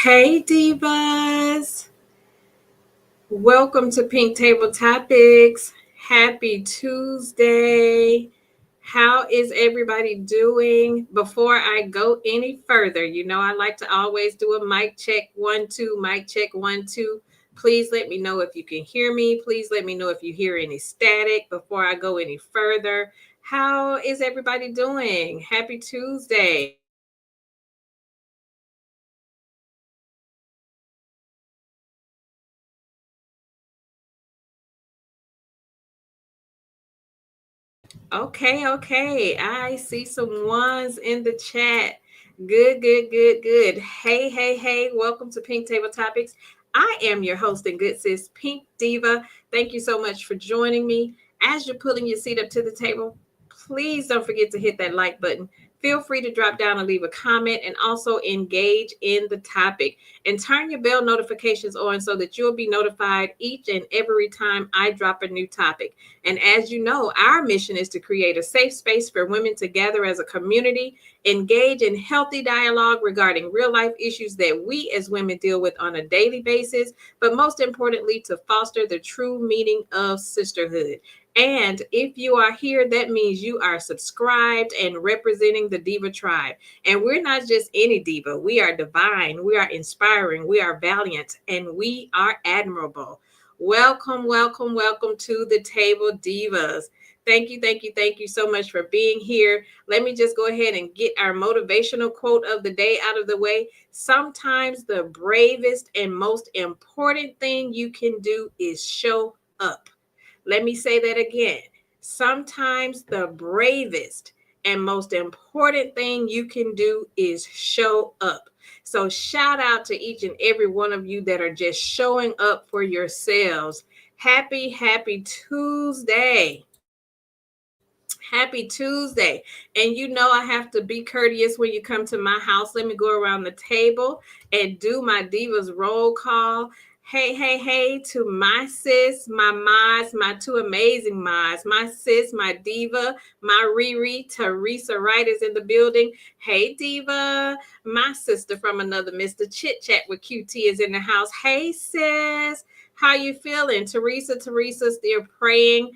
Hey divas, welcome to Pink Table Topics. Happy Tuesday. How is everybody doing? Before I go any further, I like to always do a mic check 1 2, mic check 1 2. Please let me know if you can hear me. Please let me know if you hear any static before I go any further. How is everybody doing? Happy Tuesday. Okay. I see some ones in the chat. Good. Hey. Welcome to Pink Table Topics. I am your host and good sis, Pink Diva. Thank you so much for joining me. As you're pulling your seat up to the table, please don't forget to hit that like button. Feel free to drop down and leave a comment and also engage in the topic. And turn your bell notifications on so that you'll be notified each and every time I drop a new topic. And as you know, our mission is to create a safe space for women to gather as a community, engage in healthy dialogue regarding real life issues that we as women deal with on a daily basis, but most importantly, to foster the true meaning of sisterhood. And if you are here, that means you are subscribed and representing the Diva tribe. And we're not just any diva, we are divine, we are inspiring, we are valiant, and we are admirable. Welcome to the table, divas. Thank you so much for being here. Let me just go ahead and get our motivational quote of the day out of the way. Sometimes the bravest and most important thing you can do is show up. Let me say that again. Sometimes the bravest and most important thing you can do is show up. So, shout out to each and every one of you that are just showing up for yourselves. Happy Tuesday. Happy Tuesday. And I have to be courteous when you come to my house. Let me go around the table and do my divas roll call. Hey, to my sis, my mods, my two amazing mods, my sis, my diva, my Riri, Teresa Wright is in the building. Hey, diva, my sister from another Mr. Chit Chat with QT is in the house. Hey, sis, how you feeling? Teresa, still praying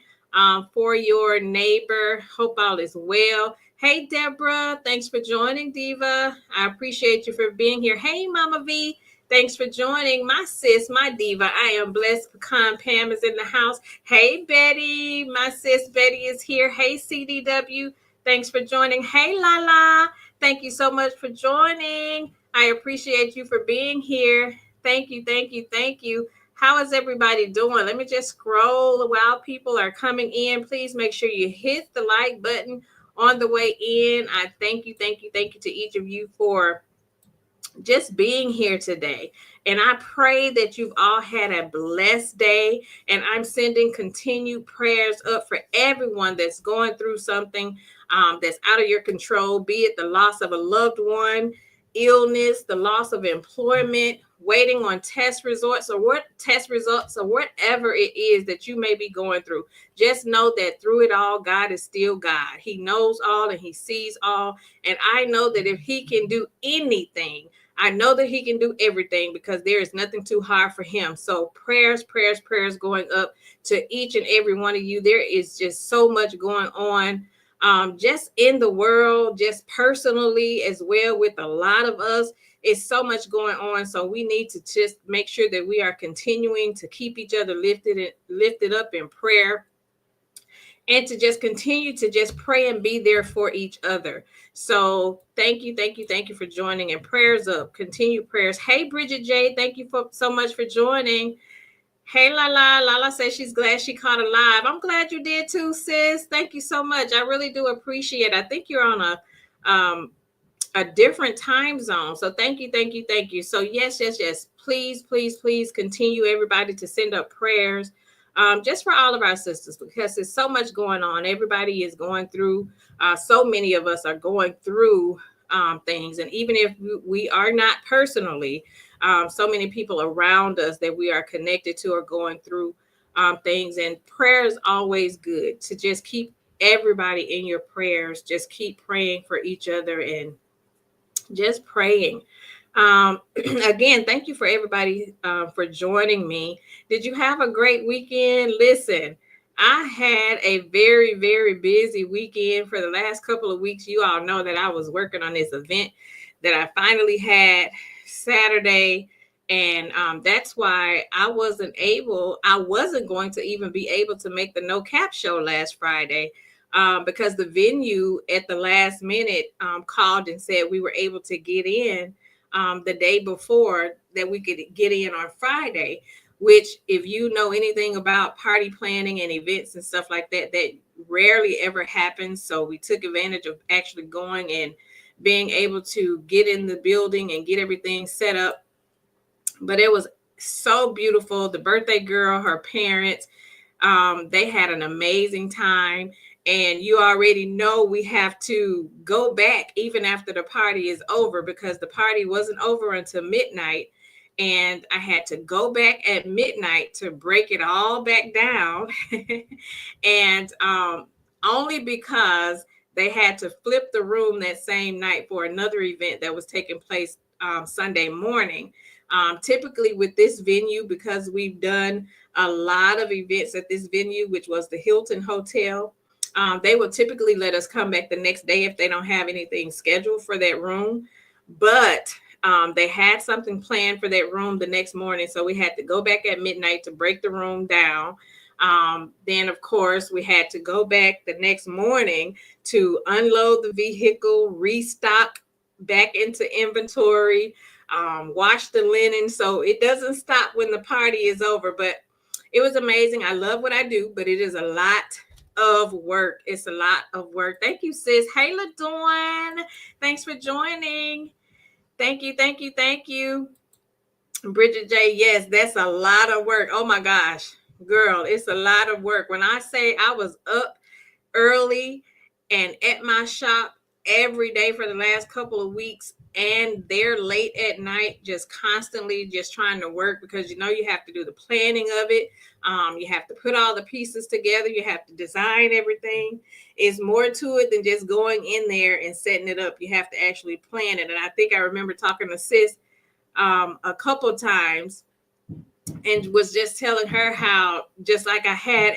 for your neighbor. Hope all is well. Hey, Deborah, thanks for joining, Diva. I appreciate you for being here. Hey, Mama V, thanks for joining. My sis, my Diva, I am blessed. Pecan Pam is in the house. Hey, Betty, my sis Betty is here. Hey, CDW, thanks for joining. Hey, Lala, thank you so much for joining. I appreciate you for being here. Thank you. How is everybody doing? Let me just scroll while people are coming in. Please make sure you hit the like button on the way in. I thank you to each of you for just being here today. And I pray that you've all had a blessed day. And I'm sending continued prayers up for everyone that's going through something that's out of your control, be it the loss of a loved one, illness, the loss of employment, waiting on test results or whatever it is that you may be going through. Just know that through it all, God is still God. He knows all and he sees all. And I know that if he can do anything, I know that he can do everything because there is nothing too hard for him. So prayers going up to each and every one of you. There is just so much going on just in the world, just personally as well with a lot of us. It's so much going on. So we need to just make sure that we are continuing to keep each other lifted up in prayer and to just continue to just pray and be there for each other. So thank you for joining, and prayers up, continued prayers. Hey, Bridget J, thank you so much for joining. Hey, Lala says she's glad she caught a live. I'm glad you did too, sis. Thank you so much. I really do appreciate it. I think you're on a different time zone. So thank you. So yes. Please continue, everybody, to send up prayers just for all of our sisters, because there's so much going on. Everybody is going through, so many of us are going through things. And even if we are not personally, so many people around us that we are connected to are going through things. And prayer is always good to just keep everybody in your prayers. Just keep praying for each other and just praying. Again, thank you for everybody for joining me. Did you have a great weekend? Listen, I had a very, very busy weekend for the last couple of weeks. You all know that I was working on this event that I finally had Saturday. And that's why I wasn't going to even be able to make the No Cap show last Friday because the venue at the last minute called and said we were able to get in the day before that we could get in on Friday, which if you know anything about party planning and events and stuff like that, that rarely ever happens. So we took advantage of actually going and being able to get in the building and get everything set up. But it was so beautiful. The birthday girl, her parents, they had an amazing time. And you already know we have to go back even after the party is over because the party wasn't over until midnight. And I had to go back at midnight to break it all back down. And only because they had to flip the room that same night for another event that was taking place Sunday morning. Typically, with this venue, because we've done a lot of events at this venue, which was the Hilton Hotel, they will typically let us come back the next day if they don't have anything scheduled for that room. But they had something planned for that room the next morning. So we had to go back at midnight to break the room down. Then, of course, we had to go back the next morning to unload the vehicle, restock back into inventory, wash the linen. So it doesn't stop when the party is over. But it was amazing. I love what I do, but it is a lot of work. It's a lot of work. Thank you, sis. Hey, LaDawn. Thanks for joining. Thank you, thank you, thank you. Bridget J, yes, that's a lot of work. Oh my gosh, girl, it's a lot of work. When I say I was up early and at my shop every day for the last couple of weeks, and they're late at night, just constantly just trying to work because you know you have to do the planning of it. You have to put all the pieces together. You have to design everything. It's more to it than just going in there and setting it up. You have to actually plan it. And I think I remember talking to sis a couple times and was just telling her how just like I had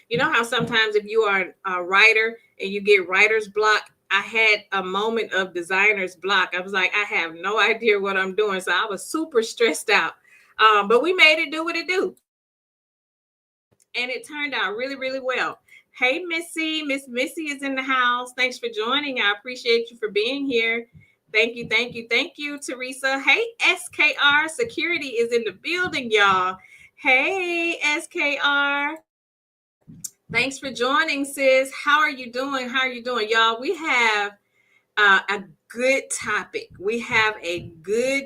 you know how sometimes if you are a writer and you get writer's block, I had a moment of designer's block. I was like, I have no idea what I'm doing. So I was super stressed out. But we made it do what it do. And it turned out really, really well. Hey, Missy. Miss Missy is in the house. Thanks for joining. I appreciate you for being here. Thank you, thank you, thank you, Teresa. Hey, SKR Security is in the building, y'all. Hey, SKR. Thanks for joining, sis. How are you doing? How are you doing, y'all? We have a good topic. We have a good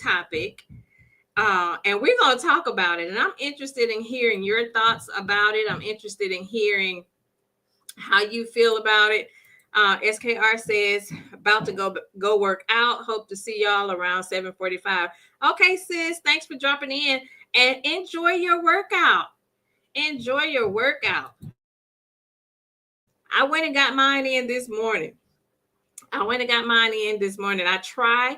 topic. And we're going to talk about it. And I'm interested in hearing your thoughts about it. I'm interested in hearing how you feel about it. SKR says, about to go work out. Hope to see y'all around 7:45. Okay, sis, thanks for dropping in and enjoy your workout. Enjoy your workout. I went and got mine in this morning. I try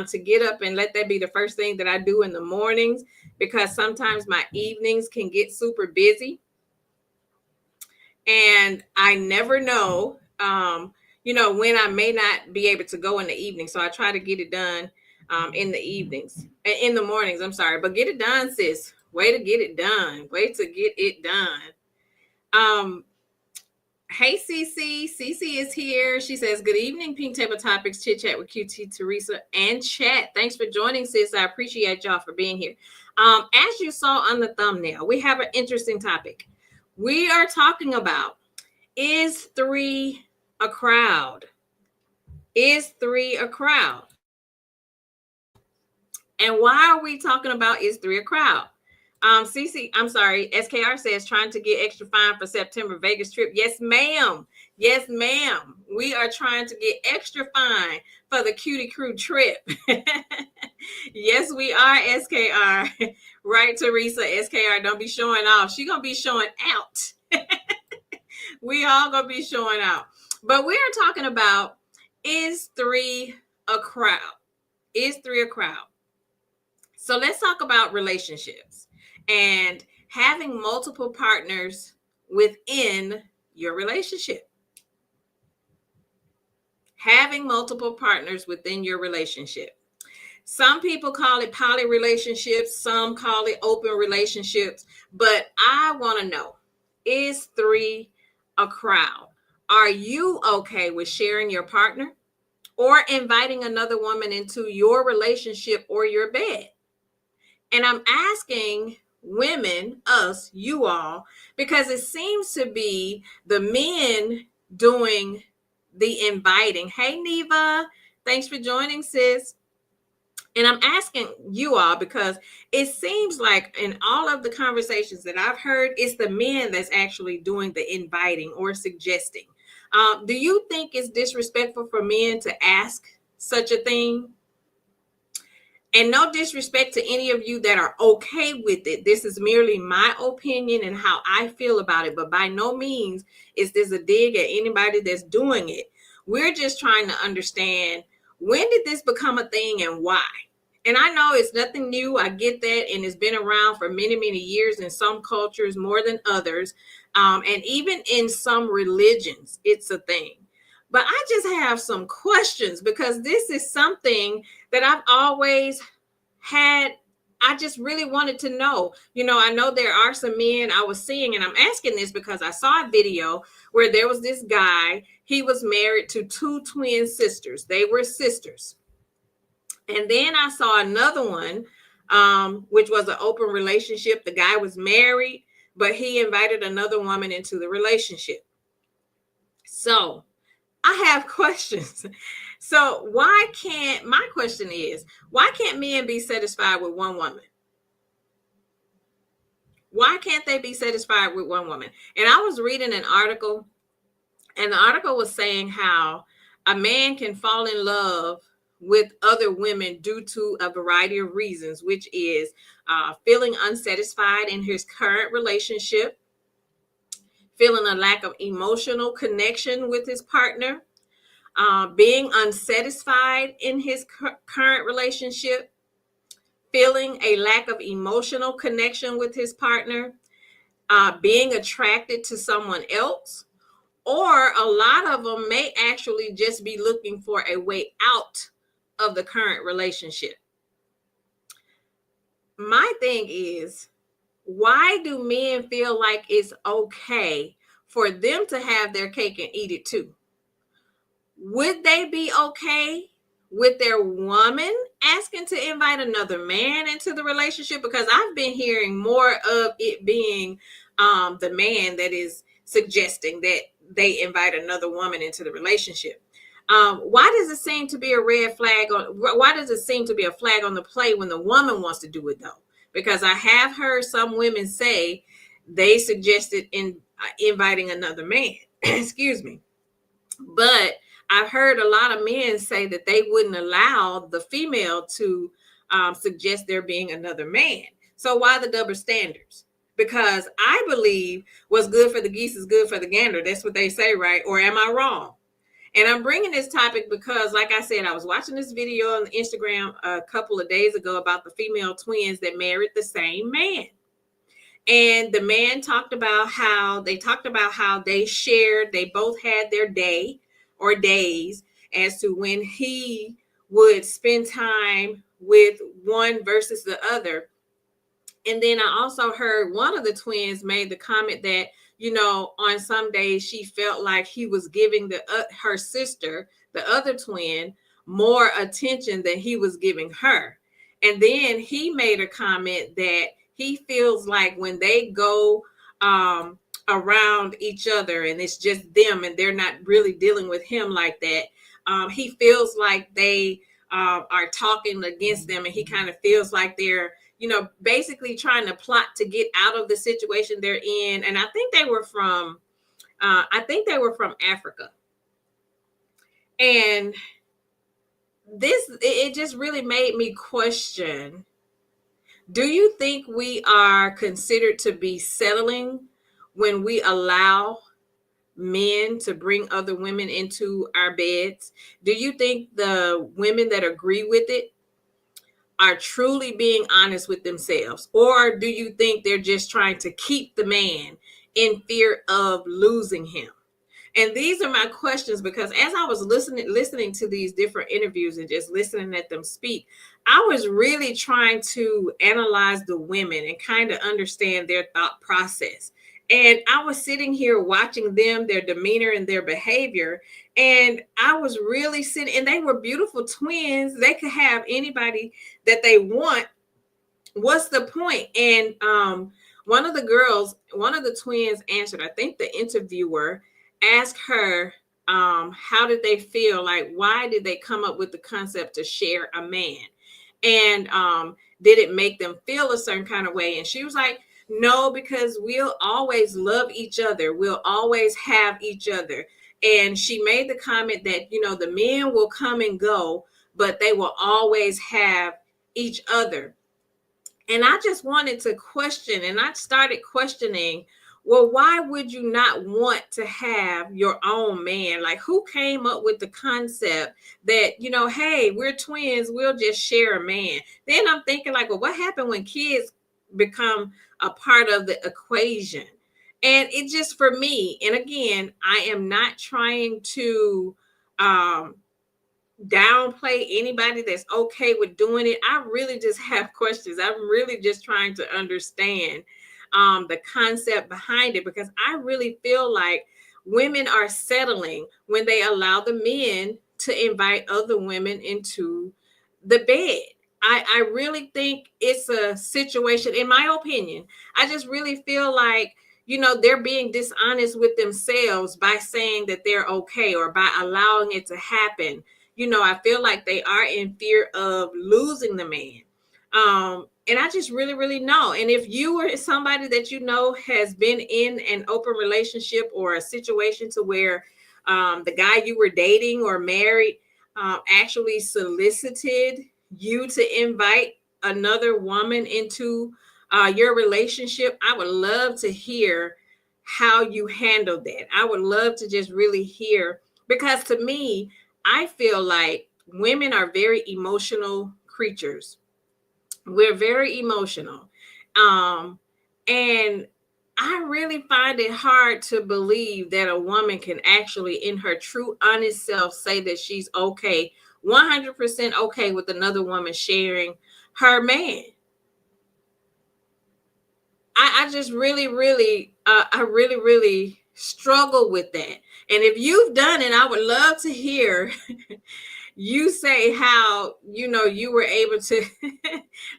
to get up and let that be the first thing that I do in the mornings because sometimes my evenings can get super busy. And I never know, when I may not be able to go in the evening. So I try to get it done in the mornings. I'm sorry, but get it done, sis. Way to get it done. Hey, Cece. Cece is here. She says, good evening, Pink Table Topics, Chit Chat with QT, Teresa, and Chat. Thanks for joining, sis. I appreciate y'all for being here. As you saw on the thumbnail, we have an interesting topic. We are talking about, is 3 a crowd? Is 3 a crowd? And why are we talking about is 3 a crowd? SKR says trying to get extra fine for September Vegas trip. Yes, ma'am. Yes, ma'am. We are trying to get extra fine for the Cutie Crew trip. Yes, we are, SKR. Right, Teresa, SKR, don't be showing off. She's going to be showing out. We all going to be showing out. But we are talking about, is 3 a crowd? Is three a crowd? So let's talk about relationships and having multiple partners within your relationship. Having multiple partners within your relationship. Some people call it poly relationships, some call it open relationships, but I want to know, is three a crowd? Are you okay with sharing your partner or inviting another woman into your relationship or your bed? And I'm asking women, us, you all, because it seems to be the men doing the inviting. Hey, Neva, thanks for joining, sis. And I'm asking you all because it seems like in all of the conversations that I've heard, it's the men that's actually doing the inviting or suggesting. Do you think it's disrespectful for men to ask such a thing? And no disrespect to any of you that are okay with it. This is merely my opinion and how I feel about it. But by no means is this a dig at anybody that's doing it. We're just trying to understand, when did this become a thing and why? And I know it's nothing new. I get that. And it's been around for many, many years in some cultures more than others. And even in some religions, it's a thing. But I just have some questions because this is something that I've always had. I just really wanted to know. I know there are some men I was seeing, and I'm asking this because I saw a video where there was this guy. He was married to two twin sisters. They were sisters. And then I saw another one, which was an open relationship. The guy was married, but he invited another woman into the relationship. So I have questions. So my question is, why can't men be satisfied with one woman? Why can't they be satisfied with one woman? And I was reading an article, and the article was saying how a man can fall in love with other women due to a variety of reasons, which is feeling unsatisfied in his current relationship, feeling a lack of emotional connection with his partner, being unsatisfied in his current relationship, feeling a lack of emotional connection with his partner, being attracted to someone else, or a lot of them may actually just be looking for a way out of the current relationship. My thing is, why do men feel like it's okay for them to have their cake and eat it too? Would they be okay with their woman asking to invite another man into the relationship? Because I've been hearing more of it being the man that is suggesting that they invite another woman into the relationship. Why does it seem to be a red flag why does it seem to be a flag on the play when the woman wants to do it though? Because I have heard some women say they suggested inviting another man. Excuse me. But I've heard a lot of men say that they wouldn't allow the female to suggest there being another man. So why the double standards? Because I believe what's good for the geese is good for the gander. That's what they say, right? Or am I wrong? And I'm bringing this topic because, like I said, I was watching this video on Instagram a couple of days ago about the female twins that married the same man. And the man talked about how they shared, they both had their day or days as to when he would spend time with one versus the other. And then I also heard one of the twins made the comment that, on some days she felt like he was giving her sister, the other twin, more attention than he was giving her. And then he made a comment that he feels like when they go around each other and it's just them and they're not really dealing with him like that, he feels like they are talking against them, and he kind of feels like they're basically trying to plot to get out of the situation they're in. And I think they were from Africa. And it just really made me question, do you think we are considered to be settling when we allow men to bring other women into our beds? Do you think the women that agree with it are truly being honest with themselves? Or do you think they're just trying to keep the man in fear of losing him? And these are my questions, because as I was listening to these different interviews and just listening at them speak, I was really trying to analyze the women and kind of understand their thought process. And I was sitting here watching them, their demeanor and their behavior. And I was really sitting, and they were beautiful twins. They could have anybody that they want. What's the point? And one of the twins answered. I think the interviewer asked her, how did they feel? Like, why did they come up with the concept to share a man? And did it make them feel a certain kind of way? And she was like, no, because we'll always love each other. We'll always have each other. And she made the comment that, the men will come and go, but they will always have each other. And I just wanted to question, and I started questioning, well, why would you not want to have your own man? Like, who came up with the concept that, hey, we're twins, we'll just share a man? Then I'm thinking, like, well, what happened when kids become a part of the equation? And it just, for me, and again, I am not trying to downplay anybody that's okay with doing it. I really just have questions. I'm really just trying to understand the concept behind it, because I really feel like women are settling when they allow the men to invite other women into the bed. I really think it's a situation, in my opinion, I just really feel like, they're being dishonest with themselves by saying that they're okay, or by allowing it to happen. I feel like they are in fear of losing the man. And I just really, really know. And if you were somebody that has been in an open relationship or a situation to where the guy you were dating or married actually solicited you to invite another woman into your relationship, I would love to hear how you handled that. I would love to just really hear, because to me, I feel like women are very emotional creatures. We're very emotional. And I really find it hard to believe that a woman can actually, in her true, honest self, say that she's okay, 100% okay with another woman sharing her man. I just really, really, really struggle with that. And if you've done it, I would love to hear you say how, you were able to.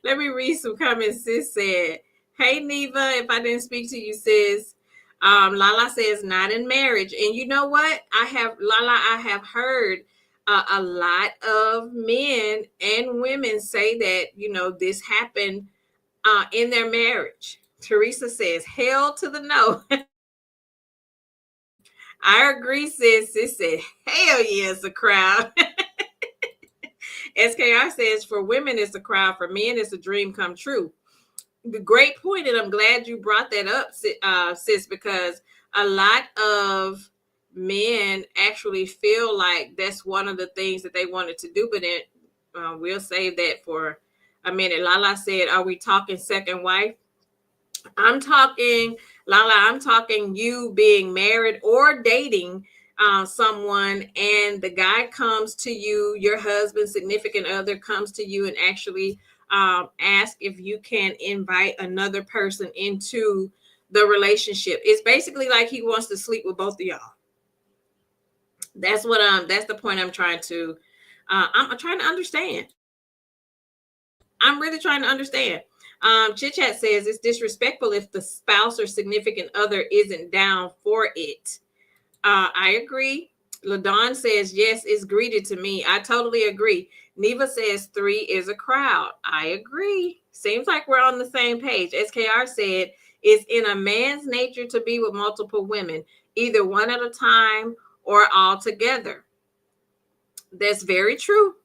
Let me read some comments. Sis said, hey, Neva, if I didn't speak to you, sis. Lala says, not in marriage. And you know what? I have heard a lot of men and women say that, this happened in their marriage. Teresa says, hell to the no. I agree, sis. Sis said, hell yeah, it's a crowd. SKR says, for women, it's a crowd. For men, it's a dream come true. Great point, and I'm glad you brought that up, sis, because a lot of men actually feel like that's one of the things that they wanted to do, but we'll save that for a minute. Lala said, are we talking second wife? I'm talking, Lala, I'm talking you being married or dating someone, and the guy comes to you, your husband, significant other comes to you and actually ask if you can invite another person into the relationship. It's basically like he wants to sleep with both of y'all. That's the point I'm trying to I'm trying to understand. I'm really trying to understand. Chit Chat says it's disrespectful if the spouse or significant other isn't down for it. I agree. LaDon says, yes, it's greedy to me. I totally agree. Neva says 3 is a crowd. I agree. Seems like we're on the same page. SKR said, it's in a man's nature to be with multiple women, either one at a time or all together. That's very true.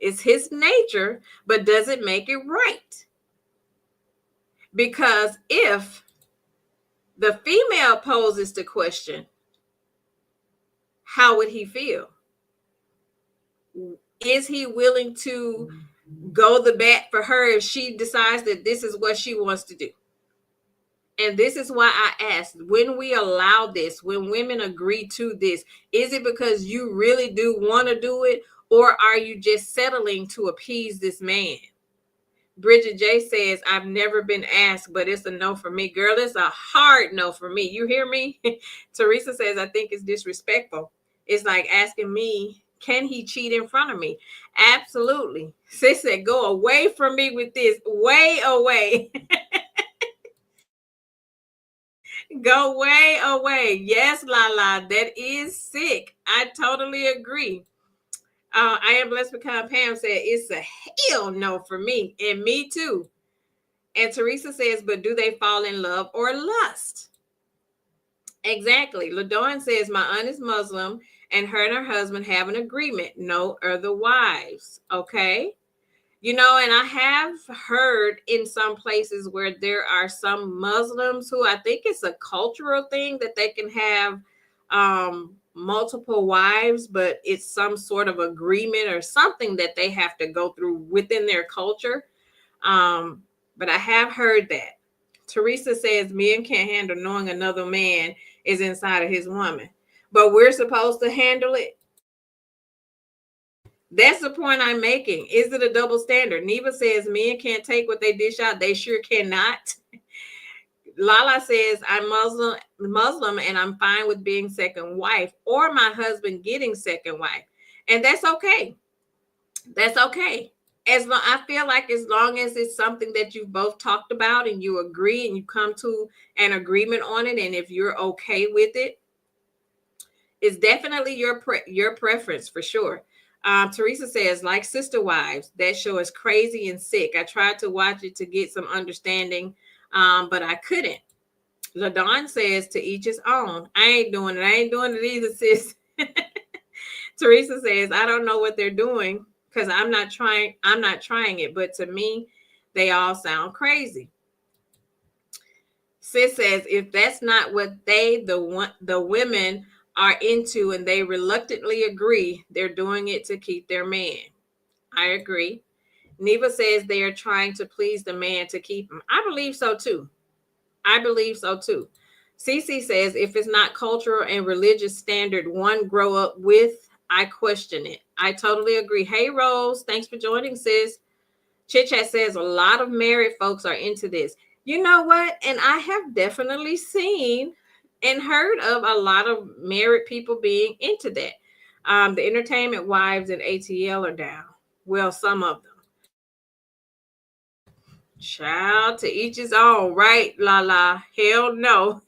It's his nature, but does it make it right? Because if the female poses the question, how would he feel? Is he willing to go the bat for her if she decides that this is what she wants to do. And this is why I asked, when we allow this, when women agree to this, is it because you really do want to do it, or are you just settling to appease this man? Bridget J says, I've never been asked, but it's a no for me. Girl, it's a hard no for me. You hear me? Teresa says, I think it's disrespectful. It's like asking me, can he cheat in front of me? Absolutely. Sis said, go away from me with this. Way away. Go way away. Yes, Lala, that is sick. I totally agree. I am blessed because Pam said it's a hell no for me, and me too. And Teresa says, but do they fall in love or lust? Exactly. LaDawn says, my aunt is Muslim, and her husband have an agreement, no other wives. Okay. You know, and I have heard in some places where there are some Muslims who I think it's a cultural thing that they can have multiple wives, but it's some sort of agreement or something that they have to go through within their culture. But I have heard that. Teresa says men can't handle knowing another man is inside of his woman, but we're supposed to handle it. That's the point I'm making. Is it a double standard? Neva says men can't take what they dish out. They sure cannot. Lala says I'm Muslim, and I'm fine with being second wife or my husband getting second wife. And that's okay. That's okay. As long, I feel like as long as it's something that you've both talked about and you agree and you come to an agreement on it, and if you're okay with it, it's definitely your preference for sure. Teresa says, like Sister Wives, that show is crazy and sick. I tried to watch it to get some understanding, but I couldn't. LaDawn says, to each his own. I ain't doing it. I ain't doing it either, sis. Teresa says, I don't know what they're doing because I'm not trying it, but to me, they all sound crazy. Sis says, if that's not what the women are into and they reluctantly agree, they're doing it to keep their man. I agree. Neva says they are trying to please the man to keep him. I believe so too. Cece says, if it's not cultural and religious standard one grow up with, I question it. I totally agree. Hey, Rose, thanks for joining, sis. Chit Chat says a lot of married folks are into this. You know what? And I have definitely seen and heard of a lot of married people being into that. The entertainment wives and ATL are down. Well, some of them. Child, to each his own, right? La la. Hell no.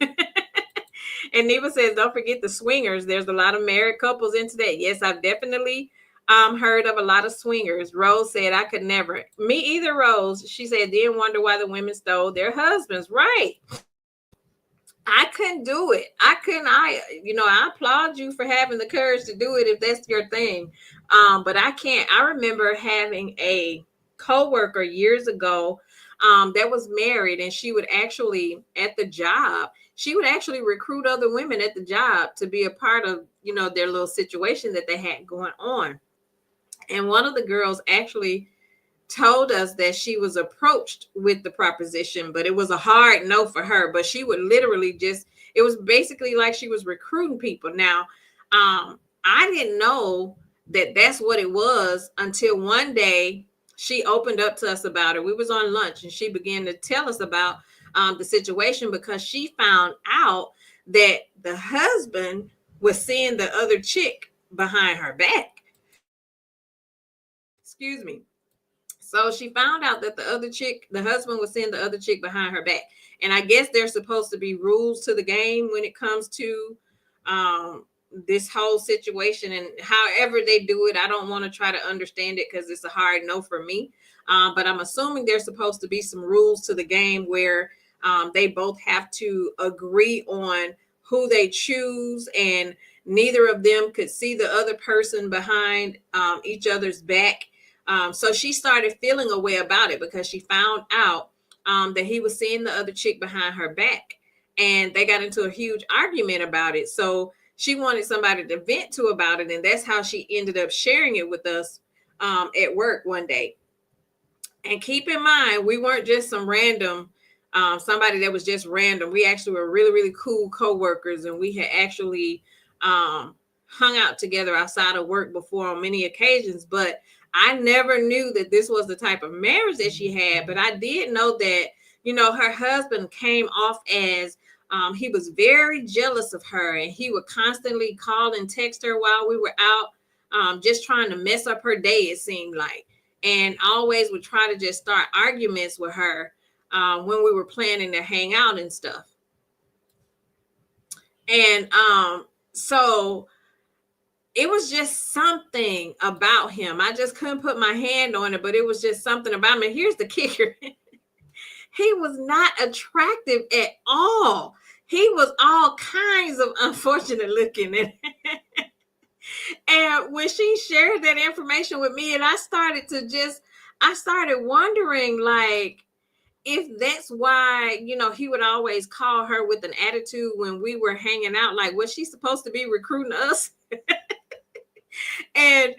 And Neva says, don't forget the swingers. There's a lot of married couples into that. Yes, I've definitely heard of a lot of swingers. Rose said, I could never. Me either, Rose. She said, didn't wonder why the women stole their husbands. Right. I couldn't do it. I applaud you for having the courage to do it if that's your thing. But I can't. I remember having a coworker years ago that was married, and she would actually at the job, she would actually recruit other women at the job to be a part of, their little situation that they had going on. And one of the girls actually told us that she was approached with the proposition, but it was a hard no for her. But she would literally it was basically like she was recruiting people. Now, I didn't know that that's what it was until one day she opened up to us about it. We was on lunch and she began to tell us about the situation because she found out that the husband was seeing the other chick behind her back. Excuse me. So she found out that the husband was seeing the other chick behind her back. And I guess there's supposed to be rules to the game when it comes to this whole situation, and however they do it. I don't want to try to understand it because it's a hard no for me. But I'm assuming there's supposed to be some rules to the game where they both have to agree on who they choose, and neither of them could see the other person behind each other's back. So she started feeling a way about it because she found out that he was seeing the other chick behind her back, and they got into a huge argument about it. So she wanted somebody to vent to about it, and that's how she ended up sharing it with us at work one day. And keep in mind, we weren't just some random somebody that was just random. We actually were really, really cool co-workers, and we had actually hung out together outside of work before on many occasions. But I never knew that this was the type of marriage that she had. But I did know that, her husband came off as he was very jealous of her, and he would constantly call and text her while we were out, just trying to mess up her day, it seemed like, and always would try to just start arguments with her when we were planning to hang out and stuff. And so it was just something about him. I just couldn't put my hand on it, but it was just something about him. And here's the kicker. He was not attractive at all. He was all kinds of unfortunate looking. And when she shared that information with me, and I started wondering, like, if that's why, he would always call her with an attitude when we were hanging out, like, was she supposed to be recruiting us? And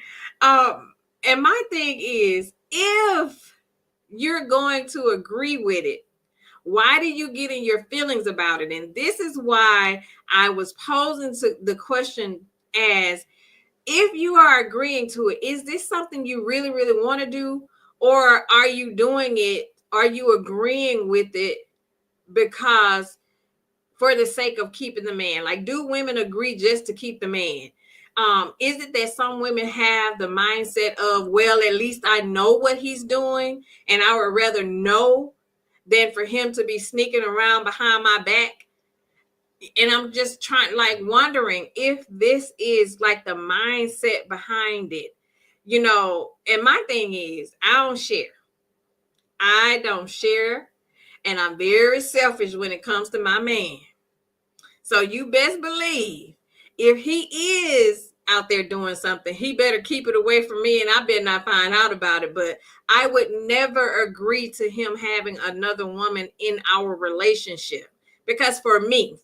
and my thing is, if you're going to agree with it, why do you get in your feelings about it? And this is why I was posing the question as, if you are agreeing to it, is this something you really, really want to do? Or are you doing it? Are you agreeing with it because for the sake of keeping the man? Like, do women agree just to keep the man? Is it that some women have the mindset of, well, at least I know what he's doing, and I would rather know than for him to be sneaking around behind my back? And I'm just wondering if this is like the mindset behind it, and my thing is, I don't share, and I'm very selfish when it comes to my man. So you best believe, if he is out there doing something, he better keep it away from me, and I better not find out about it. But I would never agree to him having another woman in our relationship, because for me,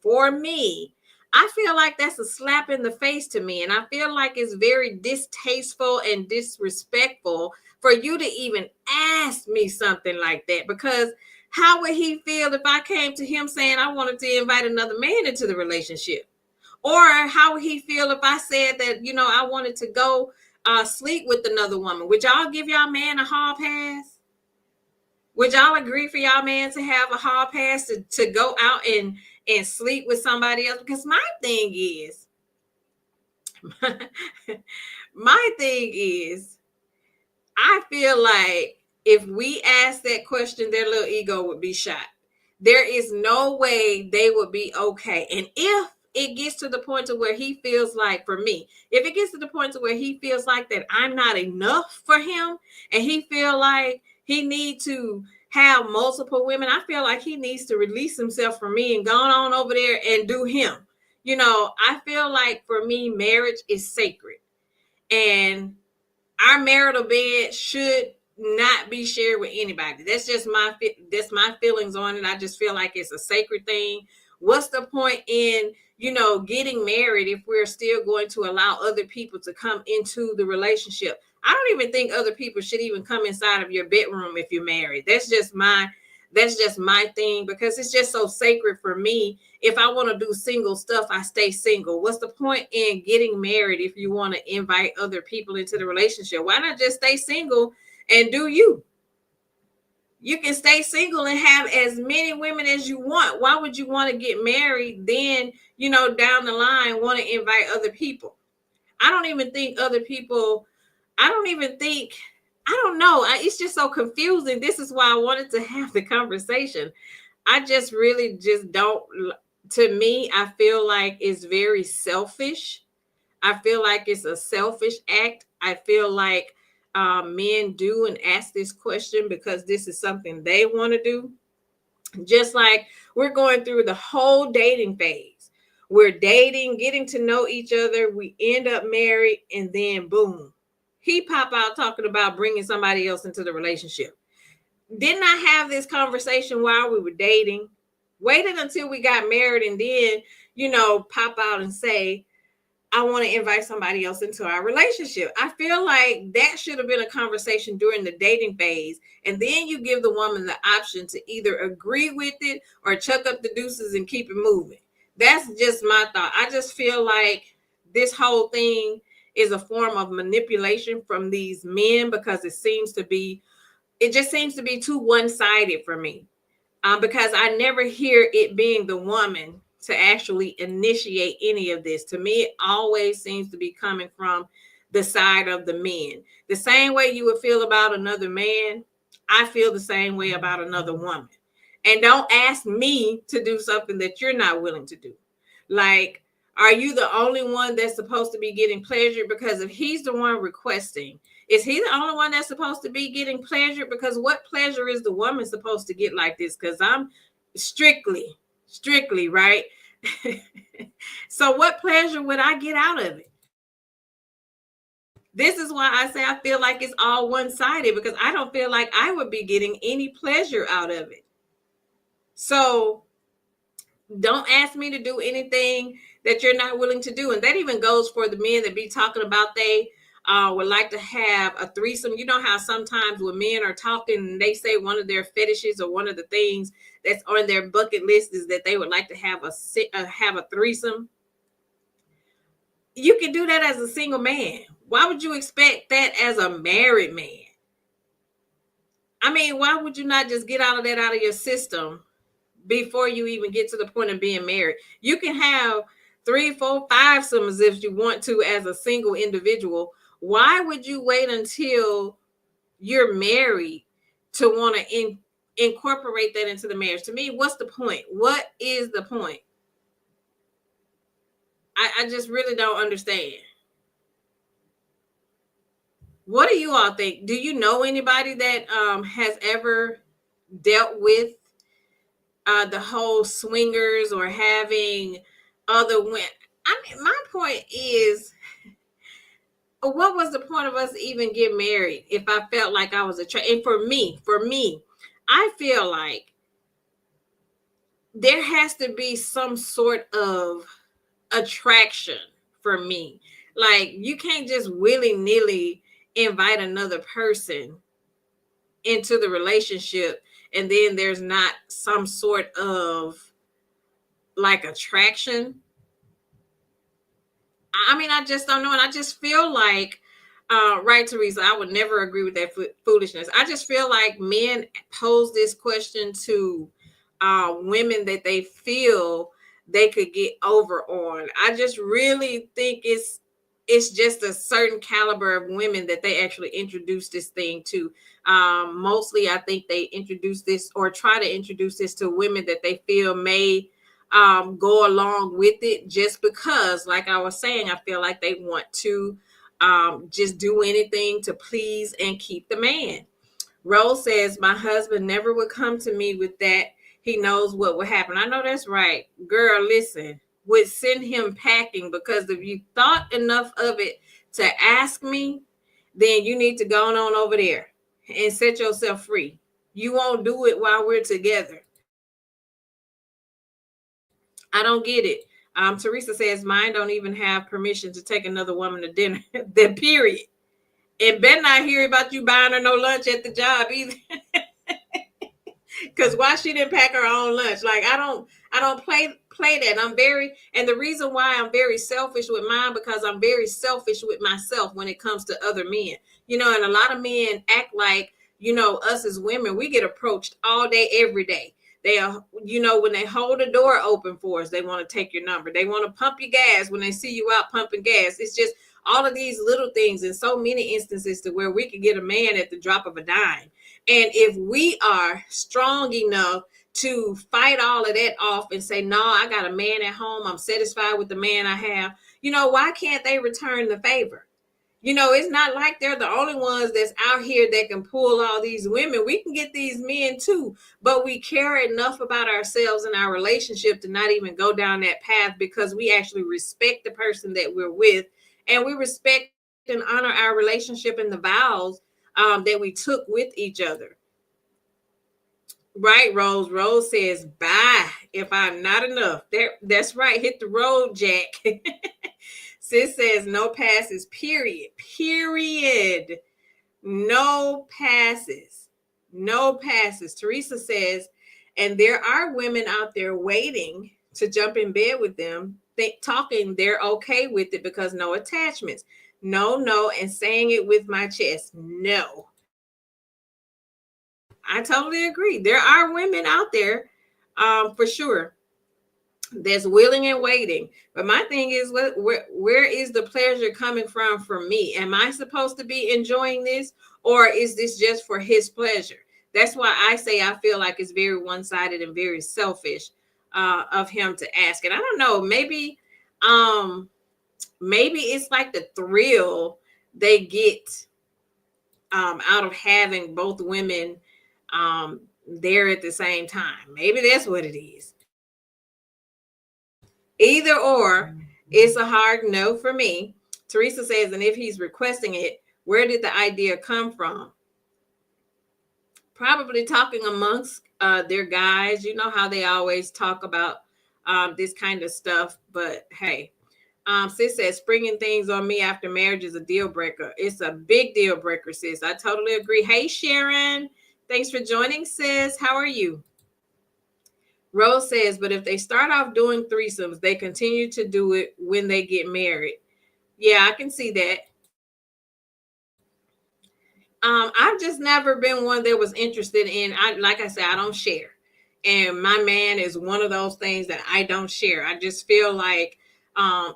I feel like that's a slap in the face to me. And I feel like it's very distasteful and disrespectful for you to even ask me something like that, because how would he feel if I came to him saying I wanted to invite another man into the relationship? Or how would he feel if I said that, I wanted to go sleep with another woman? Would y'all give y'all man a hall pass? Would y'all agree for y'all man to have a hall pass to go out and sleep with somebody else? Because my thing is, I feel like if we ask that question, their little ego would be shot. There is no way they would be okay. And if it gets to the point to where he feels like, for me, if it gets to the point to where he feels like that I'm not enough for him, and he feel like he need to have multiple women, I feel like he needs to release himself from me and go on over there and do him. I feel like, for me, marriage is sacred, and our marital bed should not be shared with anybody. That's my feelings on it. I just feel like it's a sacred thing. What's the point in, getting married if we're still going to allow other people to come into the relationship? I don't even think other people should even come inside of your bedroom if you're married. That's just my thing, because it's just so sacred for me. If I want to do single stuff, I stay single. What's the point in getting married if you want to invite other people into the relationship? Why not just stay single and do you? You can stay single and have as many women as you want. Why would you want to get married then, down the line want to invite other people? I don't know. It's just so confusing. This is why I wanted to have the conversation. I just really just don't. To me, I feel like it's very selfish. I feel like it's a selfish act. I feel like men do and ask this question because this is something they want to do. Just like we're going through the whole dating phase. We're dating, getting to know each other. We end up married, and then boom, he pop out talking about bringing somebody else into the relationship. Didn't I have this conversation while we were dating? Waited until we got married, and then, pop out and say, I want to invite somebody else into our relationship. I feel like that should have been a conversation during the dating phase. And then you give the woman the option to either agree with it or chuck up the deuces and keep it moving. That's just my thought. I just feel like this whole thing is a form of manipulation from these men because it just seems to be too one-sided for me. Because I never hear it being the woman to actually initiate any of this. To me, it always seems to be coming from the side of the men. The same way you would feel about another man, I feel the same way about another woman. And don't ask me to do something that you're not willing to do. Like, are you the only one that's supposed to be getting pleasure? Because if he's the one requesting, is he the only one that's supposed to be getting pleasure? Because what pleasure is the woman supposed to get like this? Because I'm strictly, right? So what pleasure would I get out of it? This is why I say I feel like it's all one-sided, because I don't feel like I would be getting any pleasure out of it. So don't ask me to do anything that you're not willing to do. And that even goes for the men that be talking about they would like to have a threesome. You know how sometimes when men are talking, they say one of their fetishes or one of the things that's on their bucket list is that they would like to have a threesome. You can do that as a single man. Why would you expect that as a married man? I mean, why would you not just get out of your system before you even get to the point of being married? You can have 3, 4, 5 summers if you want to as a single individual. Why would you wait until you're married to want to incorporate that into the marriage? To me, what's the point? What is the point? I just really don't understand. What do you all think? Do you know anybody that has ever dealt with the whole swingers or having other women? I mean, my point is, what was the point of us even get married if I felt like I was attracted? And for me, I feel like there has to be some sort of attraction for me. Like, you can't just willy-nilly invite another person into the relationship and then there's not some sort of like attraction. I mean, I just don't know. And I just feel like, right, Teresa, I would never agree with that foolishness. I just feel like men pose this question to women that they feel they could get over on. I just really think it's just a certain caliber of women that they actually introduce this thing to. Mostly, I think they introduce this or try to introduce this to women that they feel may go along with it, just because, like I was saying, I feel like they want to just do anything to please and keep the man. Rose says, my husband never would come to me with that. He knows what would happen. I know that's right. Girl, listen, would send him packing, because if you thought enough of it to ask me, then you need to go on over there and set yourself free. You won't do it while we're together. I don't get it. Teresa says, mine don't even have permission to take another woman to dinner. That period. And better not hear about you buying her no lunch at the job either. Because why she didn't pack her own lunch? Like, I don't play that. And the reason why I'm very selfish with mine, because I'm very selfish with myself when it comes to other men. And a lot of men act like, us as women, we get approached all day, every day. They are, when they hold the door open for us, they want to take your number. They want to pump your gas when they see you out pumping gas. It's just all of these little things in so many instances to where we can get a man at the drop of a dime. And if we are strong enough to fight all of that off and say, no, I got a man at home, I'm satisfied with the man I have, why can't they return the favor? It's not like they're the only ones that's out here that can pull all these women. We can get these men too, but we care enough about ourselves and our relationship to not even go down that path, because we actually respect the person that we're with, and we respect and honor our relationship and the vows that we took with each other. Right, Rose. Rose says, bye if I'm not enough. That's right. Hit the road, Jack. Sis says no passes, period. Period. No passes. No passes. Teresa says, and there are women out there waiting to jump in bed with them, talking they're okay with it because no attachments. No, no, and saying it with my chest. No. I totally agree. There are women out there, for sure, that's willing and waiting. But my thing is, where is the pleasure coming from for me? Am I supposed to be enjoying this, or is this just for his pleasure? That's why I say I feel like it's very one-sided and very selfish of him to ask. And I don't know, maybe it's like the thrill they get out of having both women there at the same time. Maybe that's what it is. Either or, it's a hard no for me. Teresa says, and if he's requesting it, where did the idea come from? Probably talking amongst their guys. You know how they always talk about this kind of stuff. But hey, sis says, springing things on me after marriage is a deal breaker. It's a big deal breaker, sis. I totally agree. Hey, Sharon. Thanks for joining, sis. How are you? Rose says, but if they start off doing threesomes, they continue to do it when they get married. Yeah, I can see that. I've just never been one that was interested in, like I said, I don't share. And my man is one of those things that I don't share. I just feel like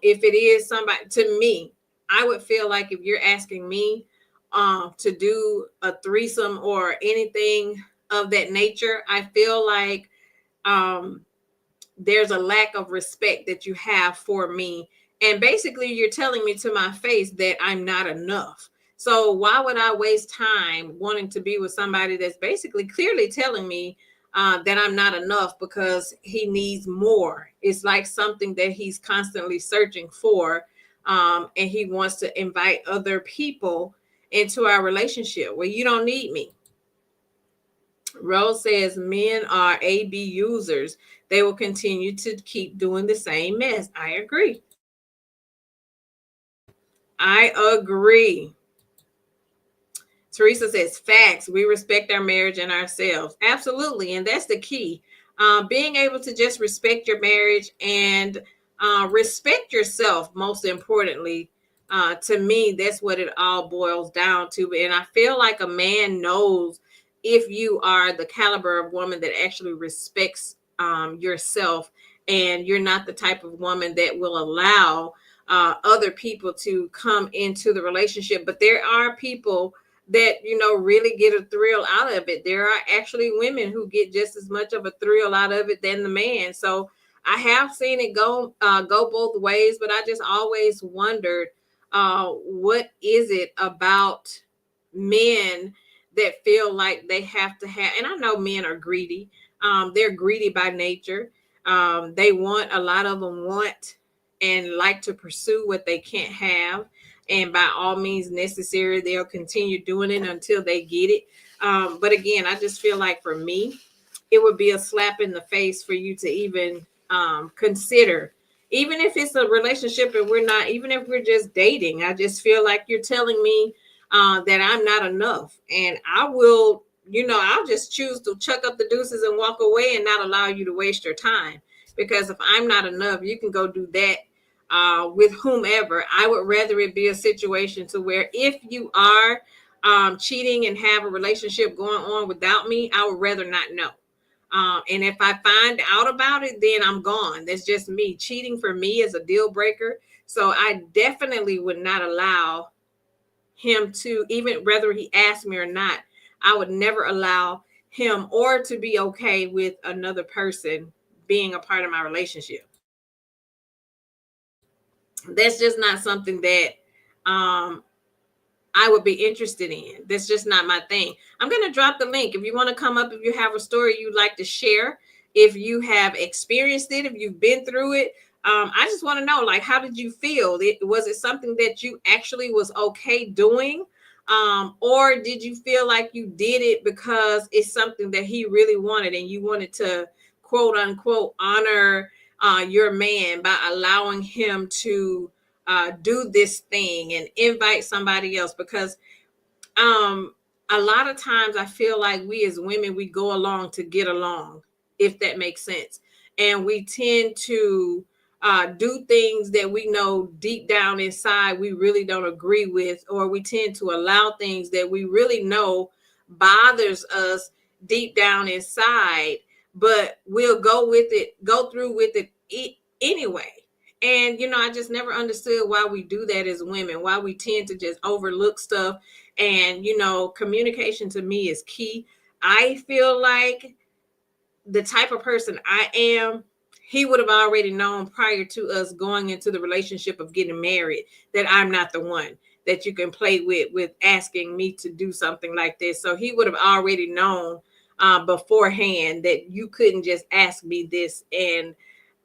if it is somebody, to me, I would feel like if you're asking me to do a threesome or anything of that nature, I feel like there's a lack of respect that you have for me. And basically, you're telling me to my face that I'm not enough. So why would I waste time wanting to be with somebody that's basically clearly telling me that I'm not enough because he needs more? It's like something that he's constantly searching for. And he wants to invite other people into our relationship. Well, you don't need me. Rose says men are AB users. They will continue to keep doing the same mess. I agree. I agree. Teresa says facts. We respect our marriage and ourselves. Absolutely. And that's the key. Being able to just respect your marriage and respect yourself, most importantly. To me, that's what it all boils down to. And I feel like a man knows if you are the caliber of woman that actually respects yourself, and you're not the type of woman that will allow other people to come into the relationship. But there are people that, you know, really get a thrill out of it. There are actually women who get just as much of a thrill out of it than the man. So I have seen it go both ways, but I just always wondered, what is it about men that feel like they have to have, and I know men are greedy. They're greedy by nature. They want, a lot of them want and like to pursue what they can't have. And by all means necessary, they'll continue doing it until they get it. But again, I just feel like for me, it would be a slap in the face for you to even consider, even if it's a relationship and we're not, even if we're just dating. I just feel like you're telling me that I'm not enough. And I will, I'll just choose to chuck up the deuces and walk away and not allow you to waste your time. Because if I'm not enough, you can go do that with whomever. I would rather it be a situation to where if you are cheating and have a relationship going on without me, I would rather not know. And if I find out about it, then I'm gone. That's just me. Cheating for me is a deal breaker. So I definitely would not allow him to, even whether he asked me or not, I would never allow him or to be okay with another person being a part of my relationship. That's just not something that I would be interested in. That's just not my thing. I'm going to drop the link. If you want to come up, if you have a story you'd like to share, if you have experienced it, if you've been through it, I just want to know, like, how did you feel? Was it something that you actually was okay doing? Or did you feel like you did it because it's something that he really wanted and you wanted to, quote unquote, honor your man by allowing him to do this thing and invite somebody else, because a lot of times I feel like we as women, we go along to get along, if that makes sense. And we tend to do things that we know deep down inside we really don't agree with, or we tend to allow things that we really know bothers us deep down inside, but we'll go through with it anyway. And I just never understood why we do that as women, why we tend to just overlook stuff. And communication to me is key. I feel like the type of person I am, he would have already known prior to us going into the relationship of getting married that I'm not the one that you can play with asking me to do something like this. So he would have already known beforehand that you couldn't just ask me this and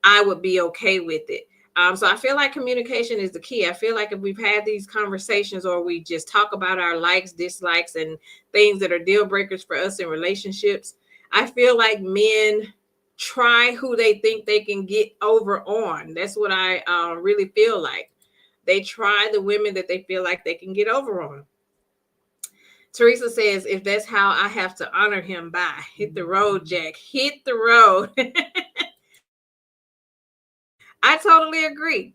I would be okay with it. So I feel like communication is the key. I feel like if we've had these conversations, or we just talk about our likes, dislikes, and things that are deal breakers for us in relationships, I feel like men try who they think they can get over on. That's what I really feel like. They try the women that they feel like they can get over on. Teresa says, if that's how I have to honor him, by hit the road, Jack. Hit the road. I totally agree.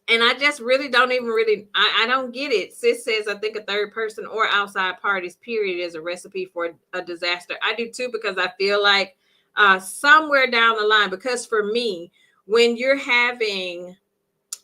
And I just really don't even I don't get it. Sis says, I think a third person or outside parties, period, is a recipe for a disaster. I do too, because I feel like somewhere down the line, because for me, when you're having,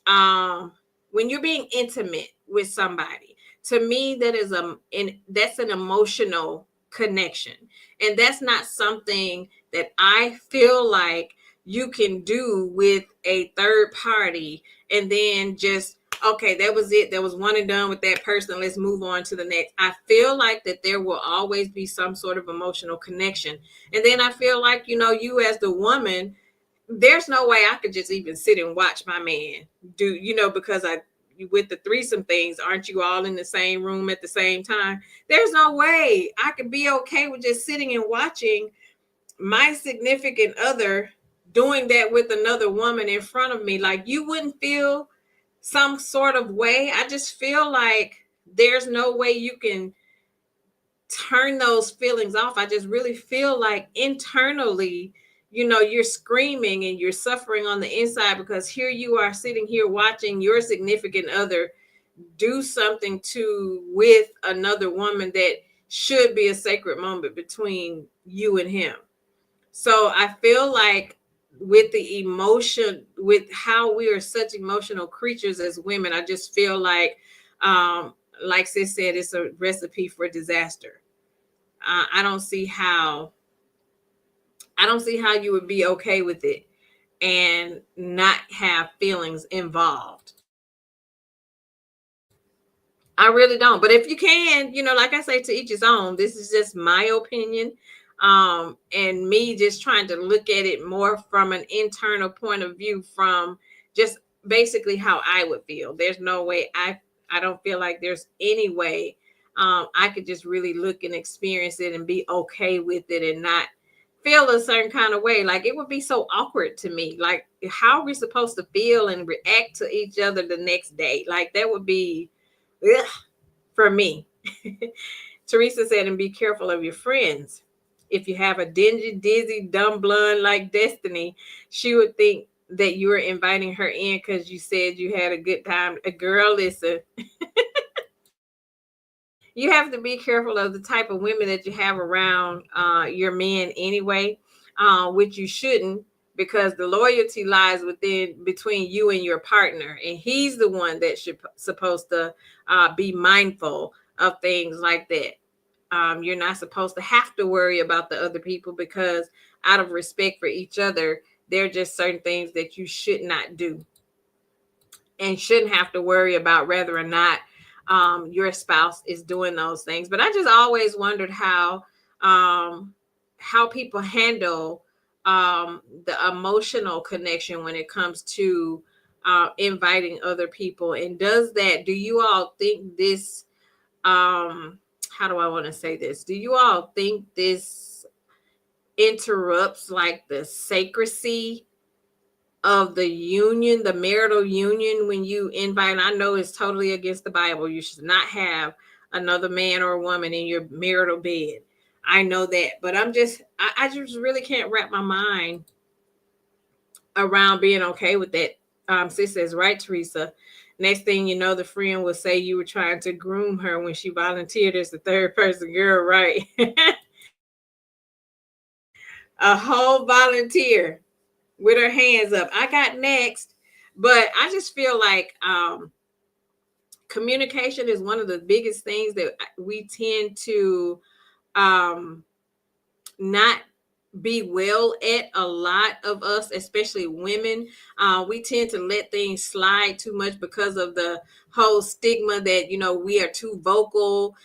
when you're being intimate with somebody, to me, that's an emotional connection. And that's not something that I feel like you can do with a third party and then just, okay, that was it. That was one and done with that person. Let's move on to the next. I feel like that there will always be some sort of emotional connection. And then I feel like, you as the woman, there's no way I could just even sit and watch my man do, because with the threesome things, aren't you all in the same room at the same time? There's no way I could be okay with just sitting and watching my significant other doing that with another woman in front of me. Like, you wouldn't feel some sort of way. I just feel like there's no way you can turn those feelings off. I just really feel like internally, you're screaming and you're suffering on the inside, because here you are sitting here watching your significant other do something with another woman that should be a sacred moment between you and him. So I feel like with the emotion, with how we are such emotional creatures as women, I just feel like sis said, it's a recipe for disaster. I don't see how you would be okay with it and not have feelings involved. I really don't. But if you can, like I say, to each his own. This is just my opinion. And me just trying to look at it more from an internal point of view, from just basically how I would feel. There's no way I don't feel like there's any way I could just really look and experience it and be okay with it and not feel a certain kind of way. Like, it would be so awkward to me. Like, how are we supposed to feel and react to each other the next day? Like, that would be, ugh, for me. Teresa said, and be careful of your friends. If you have a dingy, dizzy, dumb blonde like Destiny, she would think that you were inviting her in because you said you had a good time. A girl, listen, you have to be careful of the type of women that you have around your men anyway, which you shouldn't, because the loyalty lies between you and your partner, and he's the one that should supposed to be mindful of things like that. You're not supposed to have to worry about the other people, because out of respect for each other, there are just certain things that you should not do and shouldn't have to worry about whether or not your spouse is doing those things. But I just always wondered how people handle the emotional connection when it comes to inviting other people. And do you all think this, how do I want to say this? Do you all think this interrupts like the sacredcy of the union, the marital union, when you invite, and I know it's totally against the Bible. You should not have another man or a woman in your marital bed. I know that, but I just really can't wrap my mind around being okay with that. Sis says, right, Teresa. Next thing you know, the friend will say you were trying to groom her when she volunteered as the third person. Girl, right. A whole volunteer with her hands up. I got next. But I just feel like communication is one of the biggest things that we tend to not be well at. A lot of us, especially women, we tend to let things slide too much because of the whole stigma that, you know, we are too vocal,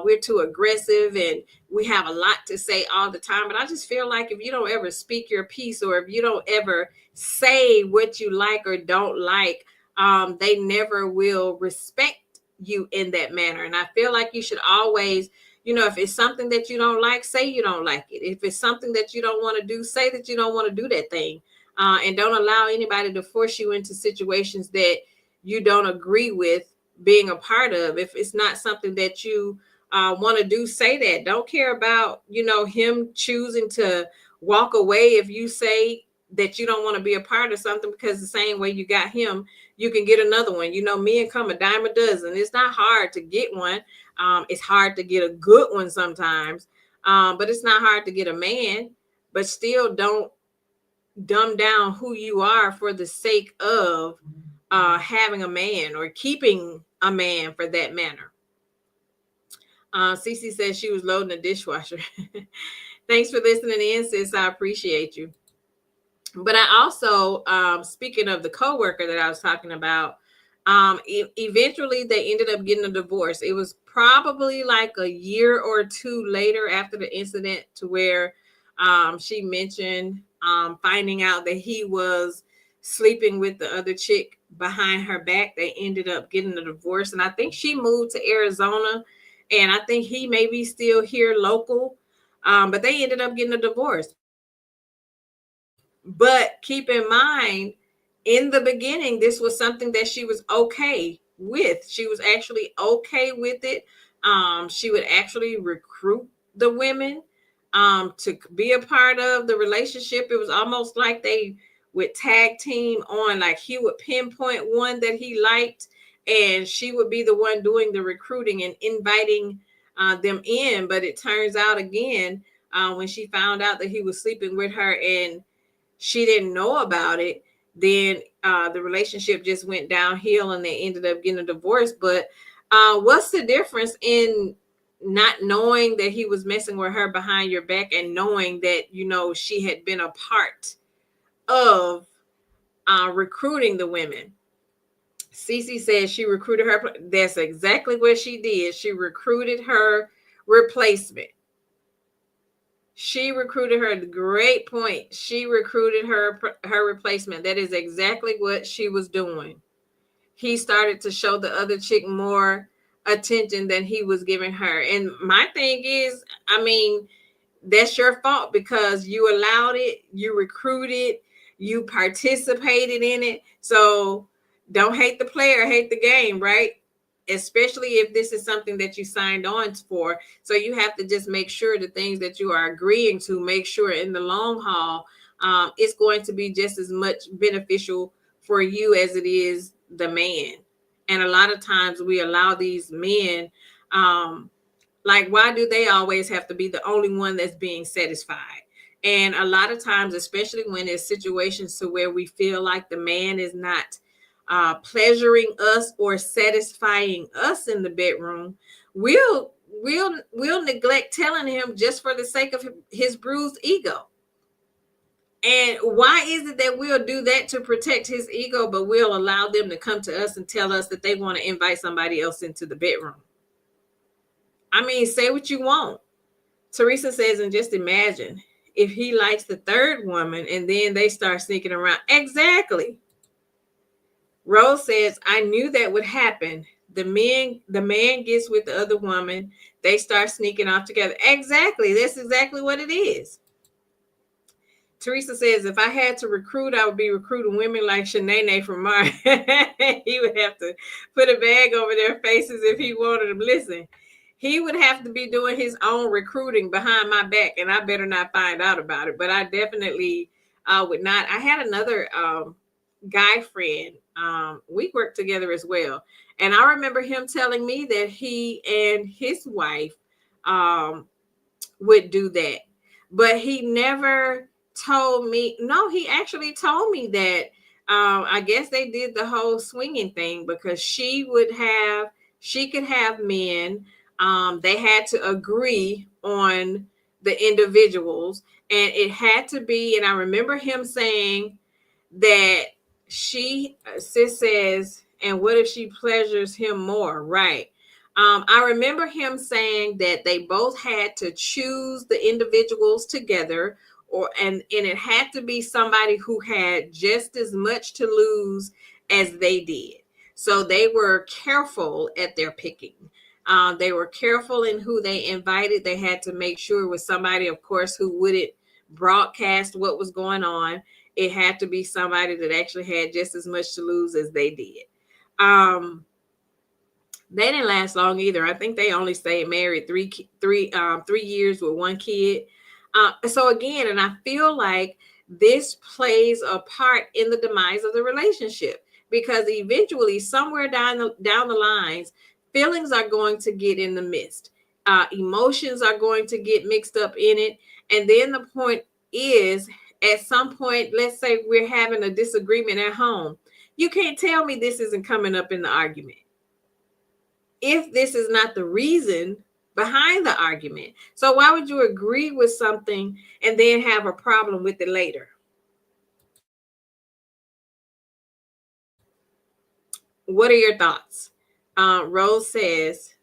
we're too aggressive, and we have a lot to say all the time. But I just feel like if you don't ever speak your piece, or if you don't ever say what you like or don't like, they never will respect you in that manner. And I feel like you should always, you know, if it's something that you don't like, say you don't like it. If it's something that you don't want to do, say that you don't want to do that thing. And don't allow anybody to force you into situations that you don't agree with being a part of. If it's not something that you want to do, say that. Don't care about, you know, him choosing to walk away if you say that you don't want to be a part of something, because the same way you got him, you can get another one. You know, men come a dime a dozen. It's not hard to get one. It's hard to get a good one sometimes, but it's not hard to get a man. But still, don't dumb down who you are for the sake of having a man or keeping a man for that matter. Cece says she was loading a dishwasher. Thanks for listening in, sis. I appreciate you. But I also, speaking of the coworker that I was talking about, eventually they ended up getting a divorce. It was probably like a year or two later after the incident, to where she mentioned finding out that he was sleeping with the other chick behind her back. They ended up getting a divorce, and I think she moved to Arizona, and I think he may be still here local, but they ended up getting a divorce. But keep in mind, in the beginning, this was something that she was okay with. She was actually okay with it. She would actually recruit the women to be a part of the relationship. It was almost like they would tag team on, like he would pinpoint one that he liked, and she would be the one doing the recruiting and inviting them in. But it turns out, again, when she found out that he was sleeping with her and she didn't know about it, then the relationship just went downhill and they ended up getting a divorce. But what's the difference in not knowing that he was messing with her behind your back and knowing that, you know, she had been a part of recruiting the women? Cece says she recruited her. That's exactly what she did. She recruited her replacement. She recruited her. Great point. She recruited her replacement. That is exactly what she was doing. He started to show the other chick more attention than he was giving her. And my thing is, I mean, that's your fault, because you allowed it, you recruited, you participated in it. So don't hate the player, hate the game, right? Especially if this is something that you signed on for. So you have to just make sure the things that you are agreeing to, make sure in the long haul, it's going to be just as much beneficial for you as it is the man. And a lot of times we allow these men, like, why do they always have to be the only one that's being satisfied? And a lot of times, especially when there's situations to where we feel like the man is not pleasuring us or satisfying us in the bedroom, we'll neglect telling him just for the sake of his bruised ego. And why is it that we'll do that to protect his ego, but we'll allow them to come to us and tell us that they want to invite somebody else into the bedroom? I mean, say what you want. Teresa says, and just imagine if he likes the third woman and then they start sneaking around. Exactly. Rose says, I knew that would happen. The man gets with the other woman. They start sneaking off together. Exactly. That's exactly what it is. Teresa says, if I had to recruit, I would be recruiting women like Shanae from Mars. He would have to put a bag over their faces if he wanted them. Listen, he would have to be doing his own recruiting behind my back, and I better not find out about it. But I definitely would not. I had another guy friend. We worked together as well. And I remember him telling me that he and his wife would do that. But he never told me. No, he actually told me that I guess they did the whole swinging thing because she could have men. They had to agree on the individuals, and it had to be. And I remember him saying that sis says, and what if she pleasures him more? Right. I remember him saying that they both had to choose the individuals together, and it had to be somebody who had just as much to lose as they did. So they were careful at their picking. They were careful in who they invited. They had to make sure it was somebody, of course, who wouldn't broadcast what was going on. It had to be somebody that actually had just as much to lose as they did. They didn't last long either. I think they only stayed married 3 years with one kid. So again, and I feel like this plays a part in the demise of the relationship because eventually, somewhere down the lines, feelings are going to get in the midst. Emotions are going to get mixed up in it, and then the point is, at some point, let's say we're having a disagreement at home. You can't tell me this isn't coming up in the argument if this is not the reason behind the argument. So why would you agree with something and then have a problem with it later? What are your thoughts? Rose says,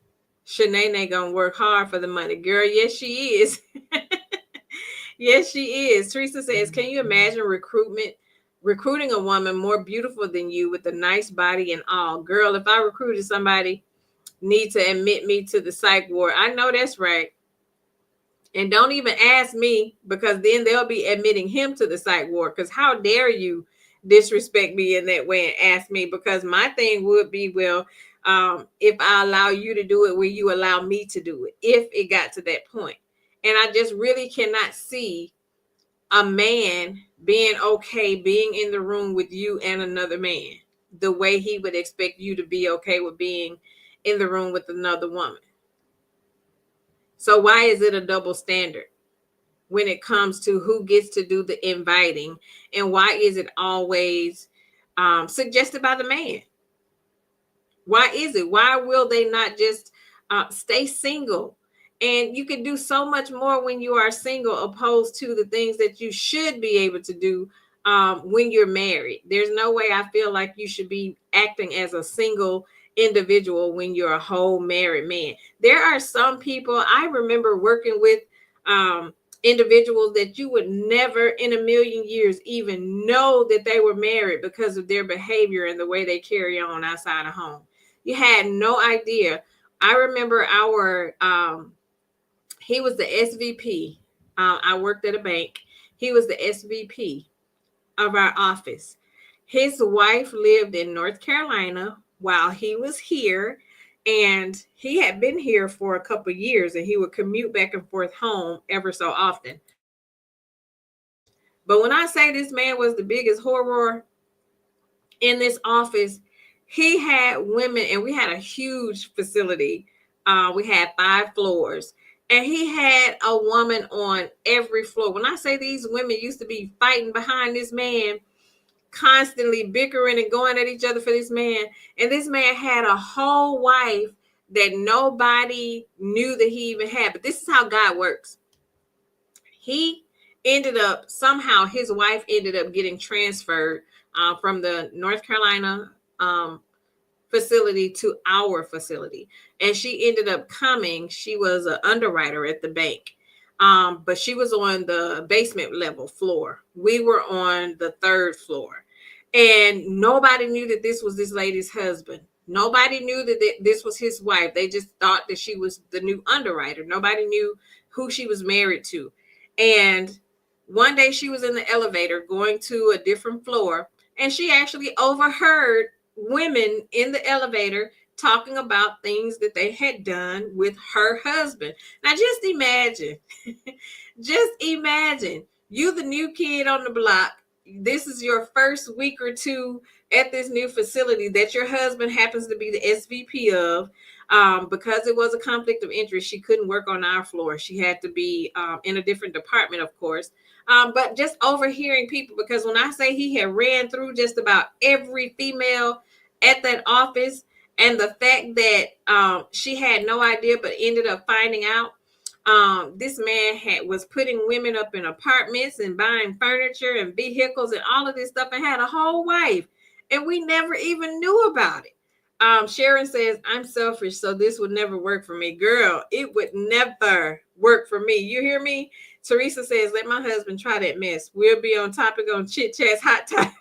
Shanae gonna work hard for the money. Girl, yes, she is. Yes, she is. Teresa says, can you imagine recruiting a woman more beautiful than you with a nice body and all? Girl, if I recruited somebody, need to admit me to the psych ward. I know that's right. And don't even ask me, because then they'll be admitting him to the psych ward. Because how dare you disrespect me in that way and ask me? Because my thing would be, well, if I allow you to do it, will you allow me to do it? If it got to that point. And I just really cannot see a man being okay being in the room with you and another man the way he would expect you to be okay with being in the room with another woman. So why is it a double standard when it comes to who gets to do the inviting, and why is it always suggested by the man? Why is it? Why will they not just stay single? And you can do so much more when you are single, opposed to the things that you should be able to do when you're married. There's no way I feel like you should be acting as a single individual when you're a whole married man. There are some people I remember working with, individuals that you would never in a million years even know that they were married because of their behavior and the way they carry on outside of home. You had no idea. I remember he was the SVP. I worked at a bank. He was the SVP of our office. His wife lived in North Carolina while he was here, and he had been here for a couple of years, and he would commute back and forth home ever so often. But when I say this man was the biggest horror in this office, he had women, and we had a huge facility. We had 5 floors, and he had a woman on every floor. When I say these women used to be fighting behind this man, constantly bickering and going at each other for this man. And this man had a whole wife that nobody knew that he even had. But this is how God works. He ended up, somehow his wife ended up getting transferred from the North Carolina facility to our facility. And she ended up coming. She was an underwriter at the bank. But she was on the basement level floor. We were on the 3rd floor. And nobody knew that this was this lady's husband. Nobody knew that this was his wife. They just thought that she was the new underwriter. Nobody knew who she was married to. And One day she was in the elevator going to a different floor, and she actually overheard women in the elevator talking about things that they had done with her husband. Now, just imagine you, the new kid on the block. This is your first week or two at this new facility that your husband happens to be the SVP of. Because it was a conflict of interest, she couldn't work on our floor. She had to be in a different department, of course. But just overhearing people, because when I say he had ran through just about every female at that office, and the fact that she had no idea but ended up finding out, this man was putting women up in apartments and buying furniture and vehicles and all of this stuff, and had a whole wife, and we never even knew about it. Sharon says, I'm selfish, so this would never work for me. Girl, it would never work for me. You hear me? Teresa says, let my husband try that mess. We'll be on topic on Chit Chat's Hot Time.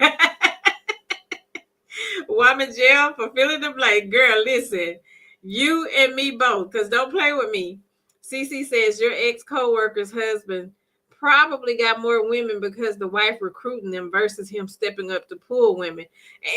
Woman jail for filling the blank. Girl, listen, you and me both, because don't play with me. Cece says, your ex-co-worker's husband probably got more women because the wife recruiting them versus him stepping up to pull women.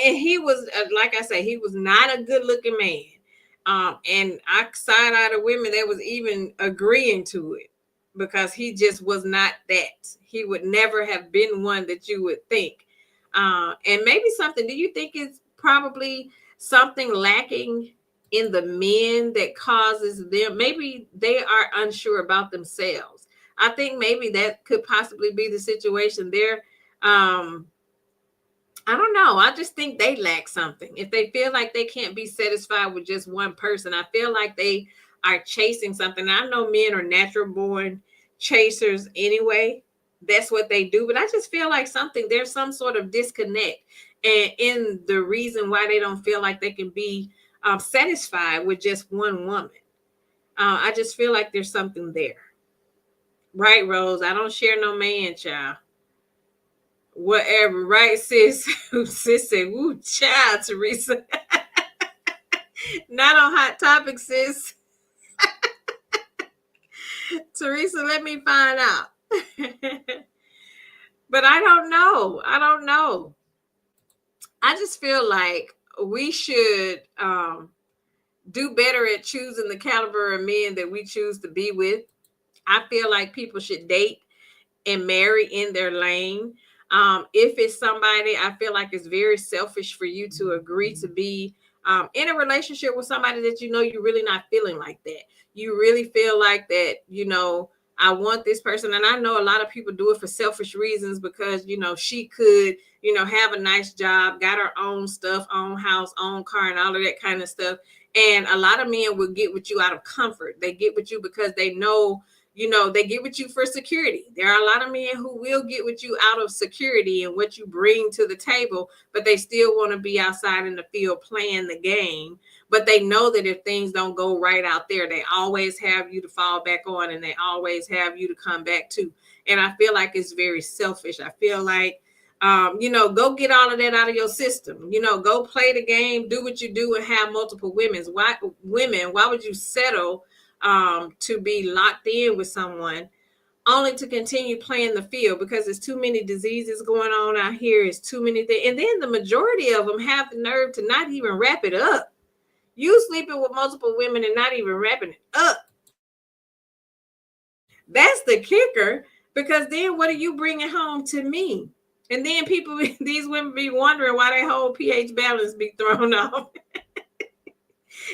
And he was, like I say, he was not a good-looking man. And I side-eyed women that was even agreeing to it, because he just was not that. He would never have been one that you would think. And maybe something, do you think it's probably something lacking in the men that causes them? Maybe they are unsure about themselves. I think maybe that could possibly be the situation there. I don't know. I just think they lack something. If they feel like they can't be satisfied with just one person, I feel like they are chasing something. I know men are natural born chasers anyway. That's what they do. But I just feel like there's some sort of disconnect, and in the reason why they don't feel like they can be satisfied with just one woman. I just feel like there's something there. Right, Rose? I don't share no man, child. Whatever, right, sis? Sis said, woo, child, Teresa. Not on Hot Topic, sis. Teresa, let me find out. But I don't know. I just feel like we should do better at choosing the caliber of men that we choose to be with. I feel like people should date and marry in their lane. If it's somebody, I feel like it's very selfish for you to agree to be in a relationship with somebody that you know you're really not feeling like that. You really feel like that, I want this person. And I know a lot of people do it for selfish reasons, because, she could, have a nice job, got her own stuff, own house, own car, and all of that kind of stuff. And a lot of men will get with you out of comfort. They get with you because they know, they get with you for security. There are a lot of men who will get with you out of security and what you bring to the table, but they still want to be outside in the field playing the game. But they know that if things don't go right out there, they always have you to fall back on, and they always have you to come back to. And I feel like it's very selfish. I feel like, go get all of that out of your system. Go play the game, do what you do, and have multiple women. Why would you settle to be locked in with someone only to continue playing the field? Because there's too many diseases going on out here. It's too many things. And then the majority of them have the nerve to not even wrap it up. You sleeping with multiple women and not even wrapping it up. That's the kicker, because then what are you bringing home to me? And then these women be wondering why their whole pH balance be thrown off.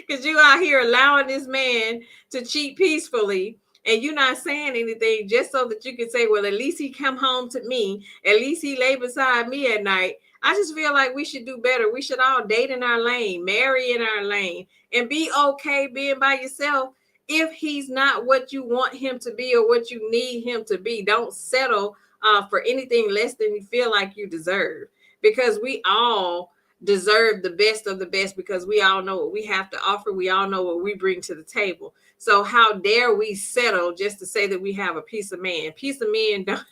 Because you out here allowing this man to cheat peacefully, and you're not saying anything just so that you can say, well, at least he come home to me. At least he lay beside me at night. I just feel like we should do better. We should all date in our lane, marry in our lane, and be okay being by yourself if he's not what you want him to be or what you need him to be. Don't settle for anything less than you feel like you deserve, because we all deserve the best of the best, because we all know what we have to offer. We all know what we bring to the table. So how dare we settle just to say that we have a piece of man? Piece of men don't.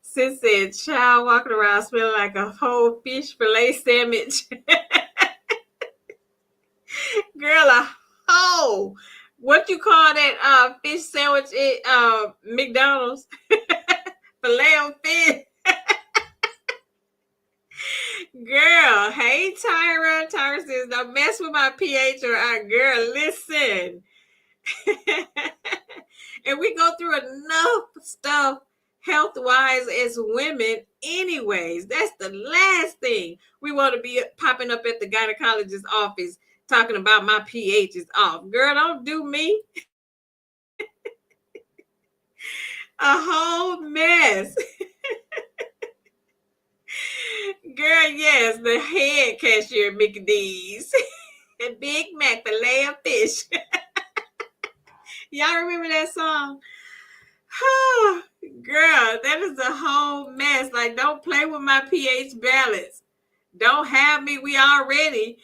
Sis said, child walking around smelling like a whole fish fillet sandwich. Girl, a whole. What you call that fish sandwich at McDonald's? Filet of fish. Girl, hey Tyra. Tyra says, don't mess with my pH or I, girl, listen. And we go through enough stuff health wise as women, anyways. That's the last thing we want to be popping up at the gynecologist's office talking about my pH is off. Girl, don't do me. A whole mess. Girl, yes, the head cashier, Mickey D's. And Big Mac, filet of fish. Y'all remember that song? Girl, that is a whole mess. Like, don't play with my pH balance. Don't have me. We already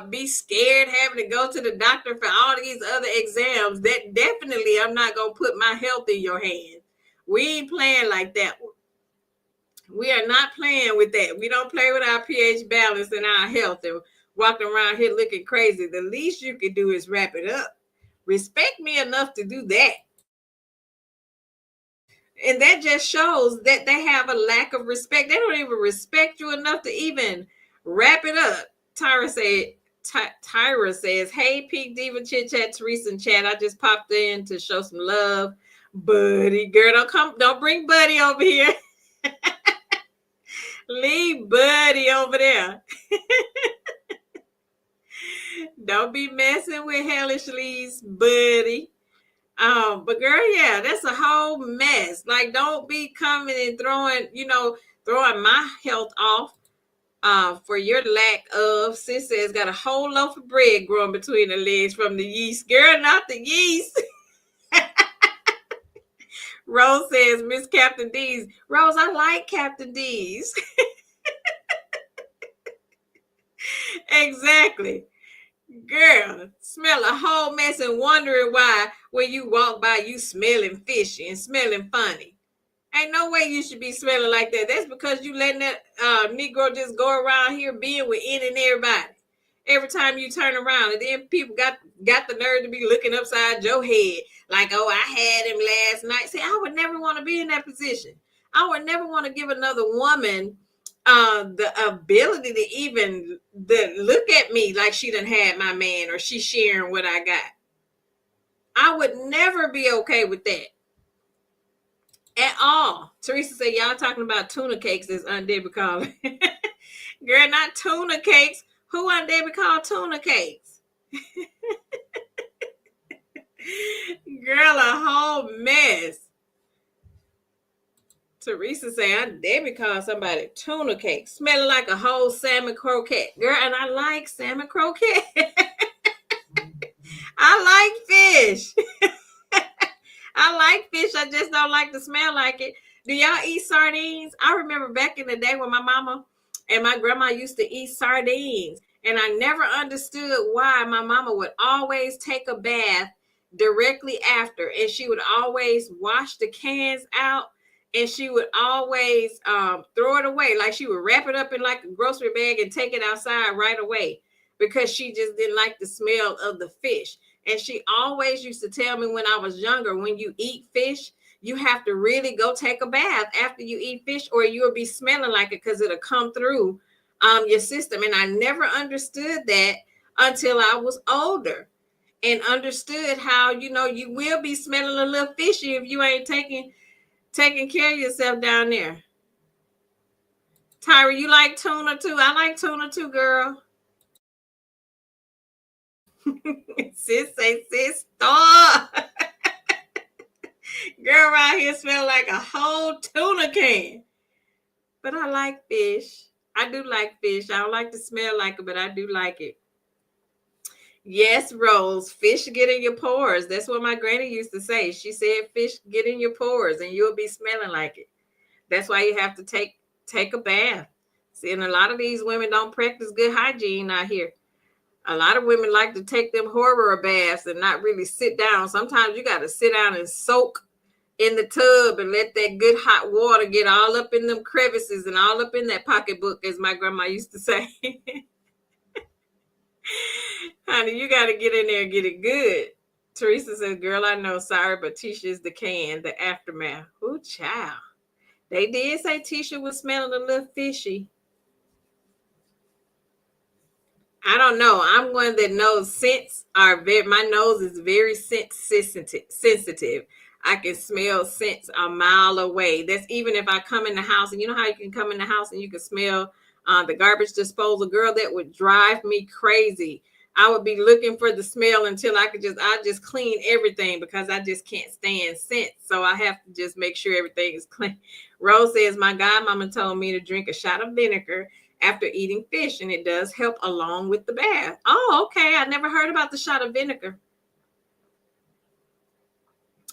be scared having to go to the doctor for all these other exams. That definitely I'm not going to put my health in your hands. We ain't playing like that. We are not playing with that. We don't play with our pH balance and our health and walking around here looking crazy. The least you can do is wrap it up. Respect me enough to do that. And that just shows that they have a lack of respect. They don't even respect you enough to even wrap it up. Tyra says, hey, Pink Diva Chit Chat, Teresa and Chat. I just popped in to show some love. Buddy, girl, don't bring Buddy over here. Leave Buddy over there. Don't be messing with Hellish Lee's Buddy. But girl, yeah, that's a whole mess. Like, don't be coming and throwing my health off for your lack of. Sis says got a whole loaf of bread growing between the legs from the yeast. Girl, not the yeast. Rose says, Miss Captain D's. Rose, I like Captain D's. Exactly. Girl, smell a whole mess and wondering why when you walk by you smelling fishy and smelling funny. Ain't no way you should be smelling like that. That's because you letting that Negro just go around here being with any and everybody. Every time you turn around, and then people got the nerve to be looking upside your head like, oh, I had him last night. See, I would never want to be in that position. I would never want to give another woman the ability to even look at me like she done had my man or she sharing what I got. I would never be okay with that at all. Teresa said, y'all talking about tuna cakes as Aunt Debbie called it. Girl, not tuna cakes. Who Aunt Debbie called tuna cakes? Girl, a whole mess. Teresa say, Aunt Debbie called somebody tuna cake, smelling like a whole salmon croquette. Girl, and I like salmon croquette. I like fish. I like fish. I just don't like to smell like it. Do y'all eat sardines? I remember back in the day when my mama and my grandma used to eat sardines. And I never understood why my mama would always take a bath directly after. And she would always wash the cans out. And she would always throw it away. Like she would wrap it up in like a grocery bag and take it outside right away. Because she just didn't like the smell of the fish. And she always used to tell me when I was younger, when you eat fish, you have to really go take a bath after you eat fish or you'll be smelling like it because it'll come through your system. And I never understood that until I was older and understood how, you will be smelling a little fishy if you ain't taking care of yourself down there. Tyra, you like tuna too? I like tuna too, girl. Sis, stop. Girl around here smell like a whole tuna can. But I like fish. I do like fish. I don't like to smell like it, but I do like it. Yes, Rose, fish get in your pores. That's what my granny used to say. She said fish get in your pores and you'll be smelling like it. That's why you have to take a bath. See, and a lot of these women don't practice good hygiene out here. A lot of women like to take them horror baths and not really sit down. Sometimes you got to sit down and soak in the tub and let that good hot water get all up in them crevices and all up in that pocketbook, as my grandma used to say. Honey, you got to get in there and get it good. Teresa says, girl, I know. Sorry, but Tisha is the can, the aftermath. Ooh, child. They did say Tisha was smelling a little fishy. I don't know. I'm one that knows scents are very, my nose is very sensitive. I can smell scents a mile away. That's even if I come in the house, and you know how you can come in the house and you can smell the garbage disposal. Girl, that would drive me crazy. I would be looking for the smell until I just clean everything because I just can't stand scents. So I have to just make sure everything is clean. Rose says, my godmama told me to drink a shot of vinegar after eating fish, and it does help along with the bath. Oh, okay. I never heard about the shot of vinegar.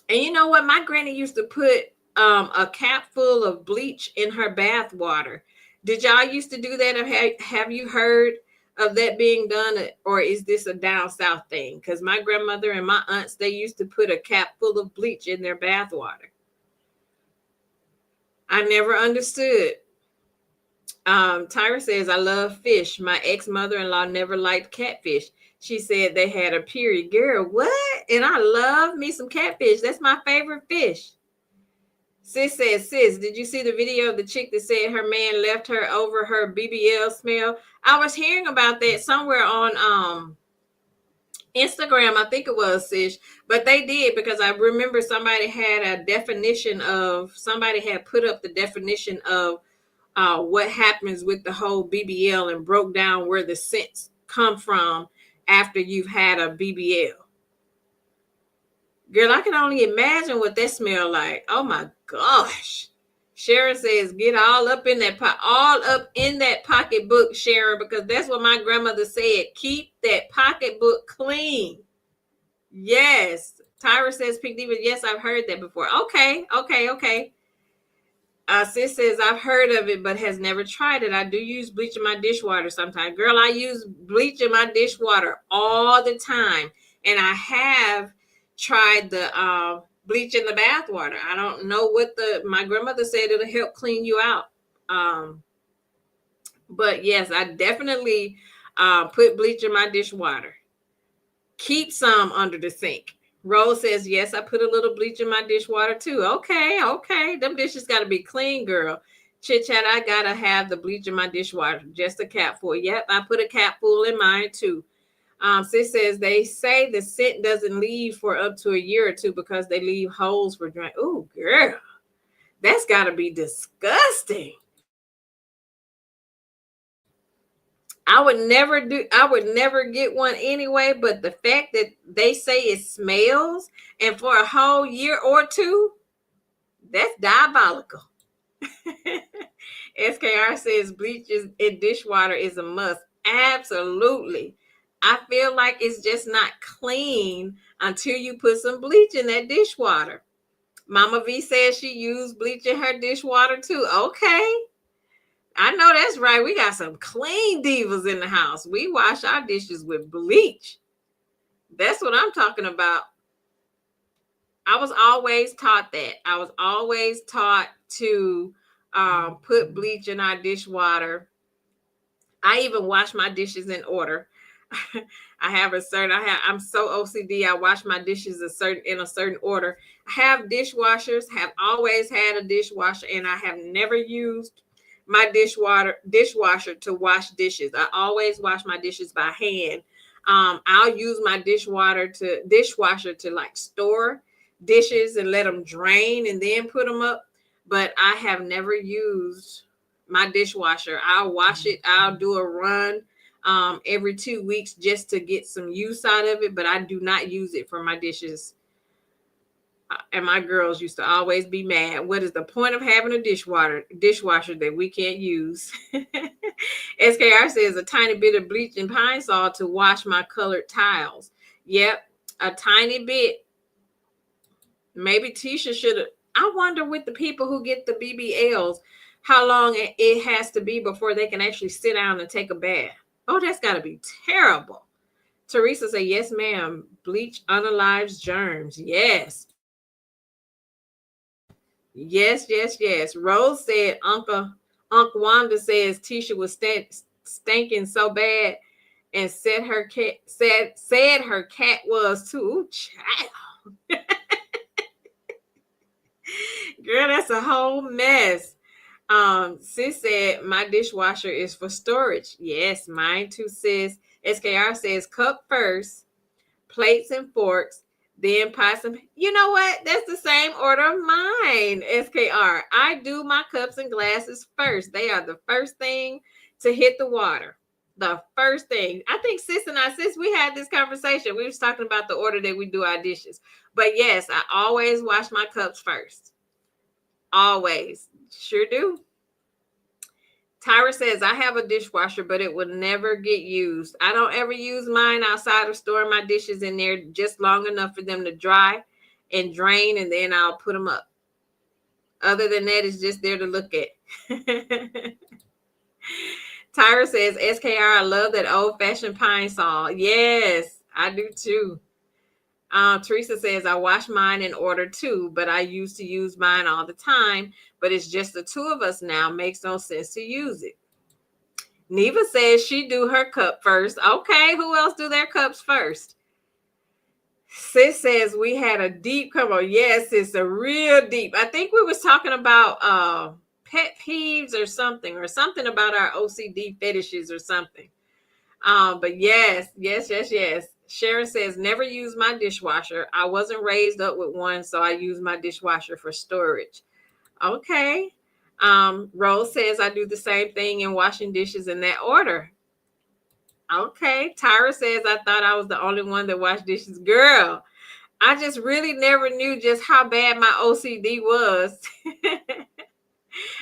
And you know what? My granny used to put a cap full of bleach in her bath water. Did y'all used to do that? Or have you heard of that being done? Or is this a down south thing? Because my grandmother and my aunts, they used to put a cap full of bleach in their bath water. I never understood. Tyra says, I love fish. My ex-mother-in-law never liked catfish. She said they had a period. Girl, what? And I love me some catfish. That's my favorite fish. Sis says, sis, did you see the video of the chick that said her man left her over her BBL smell? I was hearing about that somewhere on Instagram, I think it was, sis. But they did, because I remember somebody had put up the definition of what happens with the whole BBL and broke down where the scents come from after you've had a BBL. Girl, I can only imagine what that smell like. Oh my gosh. Sharon says, get all up in that pocketbook, Sharon, because that's what my grandmother said. Keep that pocketbook clean. Yes. Tyra says, Pink Diva, yes, I've heard that before. Okay. Sis says, I've heard of it, but has never tried it. I do use bleach in my dishwater sometimes. Girl, I use bleach in my dishwater all the time. And I have tried the bleach in the bath water. I don't know my grandmother said it'll help clean you out. But yes, I definitely put bleach in my dishwater. Keep some under the sink. Rose says, yes, I put a little bleach in my dishwater too. Okay. Them dishes got to be clean, girl. Chit chat, I got to have the bleach in my dishwater. Just a capful. Yep, I put a capful in mine too. Sis says, they say the scent doesn't leave for up to a year or two because they leave holes for drain. Oh, girl, that's got to be disgusting. I would never get one anyway, but the fact that they say it smells and for a whole year or two, that's diabolical. SKR says bleach in dishwater is a must. Absolutely. I feel like it's just not clean until you put some bleach in that dishwater. Mama V says she used bleach in her dishwater too. Okay. I know that's right. We got some clean divas in the house. We wash our dishes with bleach. That's what I'm talking about. I was always taught that. I was always taught to put bleach in our dishwater. I even wash my dishes in order. I'm so OCD. I wash my dishes in a certain order. I have dishwashers, have always had a dishwasher, and I have never used my dishwasher to wash dishes. I always wash my dishes by hand. I'll use my dishwasher to like store dishes and let them drain and then put them up. But I have never used my dishwasher. I'll wash it. I'll do a run every 2 weeks just to get some use out of it. But I do not use it for my dishes. And my girls used to always be mad. What is the point of having a dishwasher that we can't use? SKR says a tiny bit of bleach and pine sol to wash my colored tiles. Yep, a tiny bit. Maybe Tisha should have. I wonder with the people who get the BBLs, how long it has to be before they can actually sit down and take a bath. Oh, that's got to be terrible. Teresa said, yes, ma'am. Bleach unalives germs. Yes. Yes. Rose said, Uncle Wanda says Tisha was stinking so bad and said her cat was too. Ooh, child. Girl, that's a whole mess. Sis said my dishwasher is for storage. Yes, mine too, sis. SKR says cup first, plates and forks, then pots and you know what? That's the same order of mine, SKR. I do my cups and glasses first. They are the first thing to hit the water. The first thing. I think sis, we had this conversation. We was talking about the order that we do our dishes. But yes, I always wash my cups first. Always. Sure do. Tyra says, I have a dishwasher, but it would never get used. I don't ever use mine outside of storing my dishes in there just long enough for them to dry and drain, and then I'll put them up. Other than that, it's just there to look at. Tyra says, SKR, I love that old-fashioned pine saw. Yes, I do too. Teresa says, I wash mine in order too, but I used to use mine all the time, but it's just the two of us now. Makes no sense to use it. Neva says she do her cup first. Okay, who else do their cups first? Sis says we had a deep come on. Yes, it's a real deep. I think we was talking about pet peeves or something about our OCD fetishes or something. But yes. Sharon says, never use my dishwasher. I wasn't raised up with one, so I use my dishwasher for storage. Okay. Rose says, I do the same thing in washing dishes in that order. Okay. Tyra says, I thought I was the only one that washed dishes. Girl, I just really never knew just how bad my OCD was.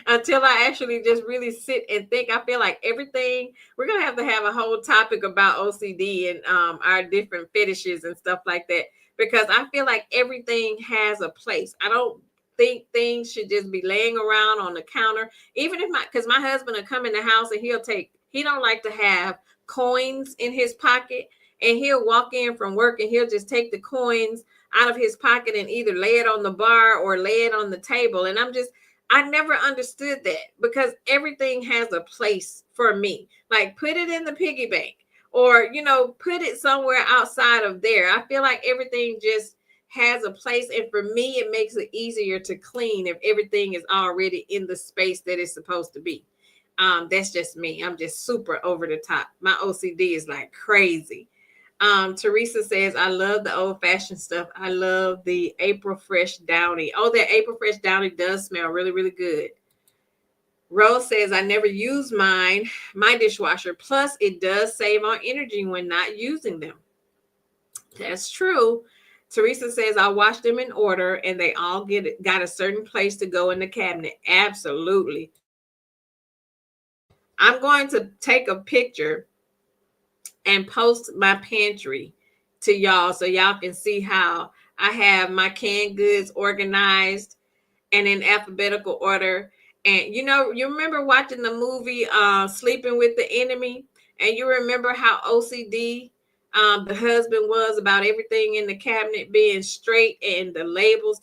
Until I actually just really sit and think. I feel like everything, we're going to have a whole topic about OCD and our different fetishes and stuff like that, because I feel like everything has a place. I don't think things should just be laying around on the counter, even if because my husband will come in the house and he don't like to have coins in his pocket, and he'll walk in from work and he'll just take the coins out of his pocket and either lay it on the bar or lay it on the table. And I never understood that, because everything has a place for me. Like, put it in the piggy bank, or, put it somewhere outside of there. I feel like everything just has a place. And for me, it makes it easier to clean if everything is already in the space that it's supposed to be. That's just me. I'm just super over the top. My OCD is like crazy. Teresa says, I love the old-fashioned stuff. I love the April Fresh Downy. Oh, that April Fresh Downy does smell really, really good. Rose says, I never use my dishwasher. Plus, it does save on energy when not using them. That's true. Teresa says, I wash them in order and they all got a certain place to go in the cabinet. Absolutely. I'm going to take a picture and post my pantry to y'all so y'all can see how I have my canned goods organized and in alphabetical order. And you remember watching the movie Sleeping with the Enemy, and you remember how OCD the husband was about everything in the cabinet being straight and the labels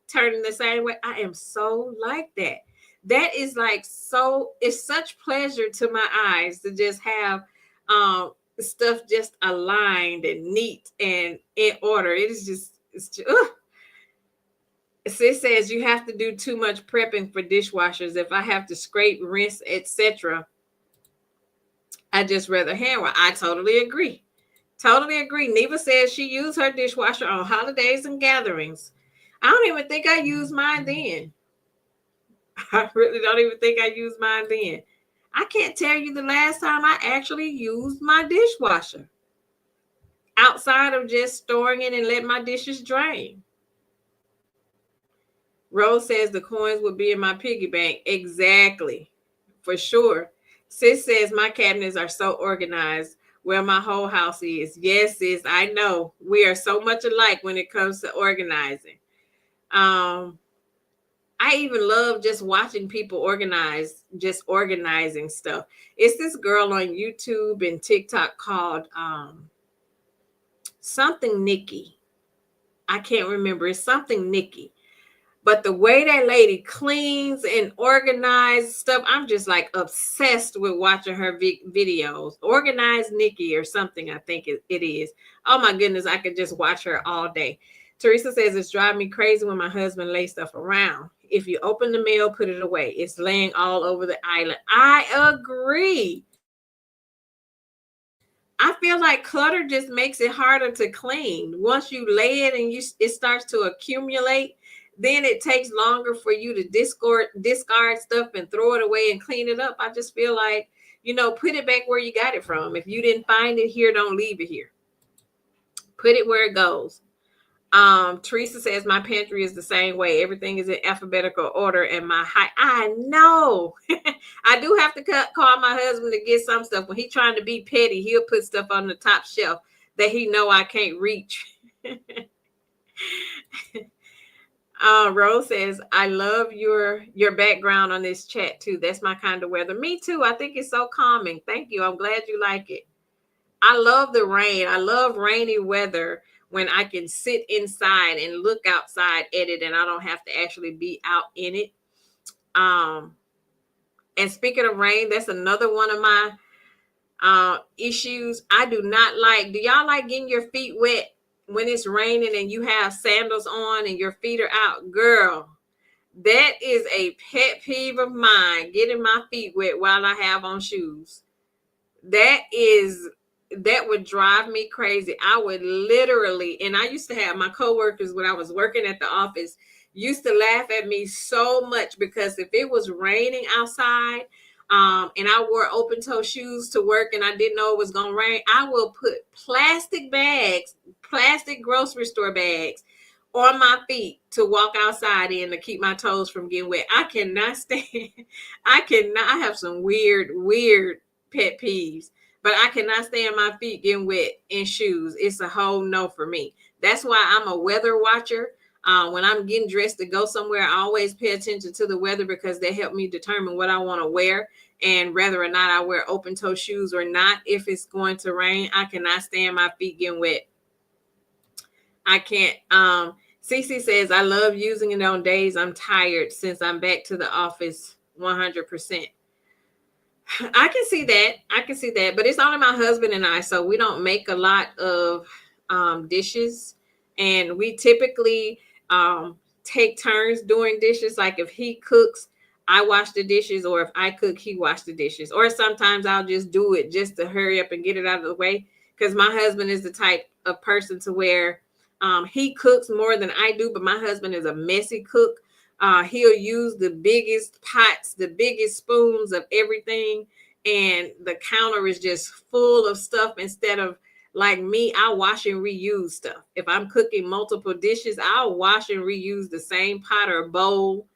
turning the same way. I am so like that. That is like it's such pleasure to my eyes to just have stuff just aligned and neat and in order. It's just Sis says you have to do too much prepping for dishwashers. If I have to scrape, rinse, etc., I just rather hand wash. I totally agree. Neva says she used her dishwasher on holidays and gatherings. I don't even think I used mine then. I really don't even think I used mine then. I can't tell you the last time I actually used my dishwasher outside of just storing it and letting my dishes drain. Rose says the coins would be in my piggy bank. Exactly. For sure. Sis says my cabinets are so organized where my whole house is. Yes, sis, I know. We are so much alike when it comes to organizing. I even love just watching people organizing stuff. It's this girl on YouTube and TikTok called something Nikki. I can't remember. It's something Nikki. But the way that lady cleans and organizes stuff, I'm just like obsessed with watching her videos. Organized Nikki or something, I think it is. Oh my goodness, I could just watch her all day. Teresa says it's driving me crazy when my husband lays stuff around. If you open the mail, put it away. It's laying all over the island. I agree. I feel like clutter just makes it harder to clean. Once you lay it and it starts to accumulate, then it takes longer for you to discard stuff and throw it away and clean it up. I just feel like, put it back where you got it from. If you didn't find it here, don't leave it here. Put it where it goes. Teresa says my pantry is the same way. Everything is in alphabetical order, and my height. I know. I do have to call my husband to get some stuff. When he's trying to be petty, he'll put stuff on the top shelf that he know I can't reach. Rose says, I love your background on this chat too. That's my kind of weather. Me too. I think it's so calming. Thank you. I'm glad you like it. I love the rain. I love rainy weather when I can sit inside and look outside at it and I don't have to actually be out in it. And speaking of rain, that's another one of my issues. I do not like, do y'all like getting your feet wet when it's raining and you have sandals on and your feet are out? Girl, that is a pet peeve of mine, getting my feet wet while I have on shoes. That would drive me crazy. I would literally, and I used to have my coworkers when I was working at the office, used to laugh at me so much because if it was raining outside and I wore open toe shoes to work and I didn't know it was going to rain, I will put plastic grocery store bags on my feet to walk outside in to keep my toes from getting wet. I cannot stand, I have some weird pet peeves, but I cannot stand my feet getting wet in shoes. It's a whole no for me. That's why I'm a weather watcher. When I'm getting dressed to go somewhere, I always pay attention to the weather because they help me determine what I want to wear and whether or not I wear open toe shoes or not. If it's going to rain, I cannot stand my feet getting wet. I can't. Cece says, I love using it on days I'm tired since I'm back to the office 100%. I can see that. But it's only my husband and I, so we don't make a lot of dishes. And we typically take turns doing dishes. Like if he cooks, I wash the dishes, or if I cook, he wash the dishes. Or sometimes I'll just do it just to hurry up and get it out of the way. Because my husband is the type of person to where he cooks more than I do, but my husband is a messy cook. He'll use the biggest pots, the biggest spoons of everything, and the counter is just full of stuff. Instead of like me, I wash and reuse stuff. If I'm cooking multiple dishes, I'll wash and reuse the same pot or bowl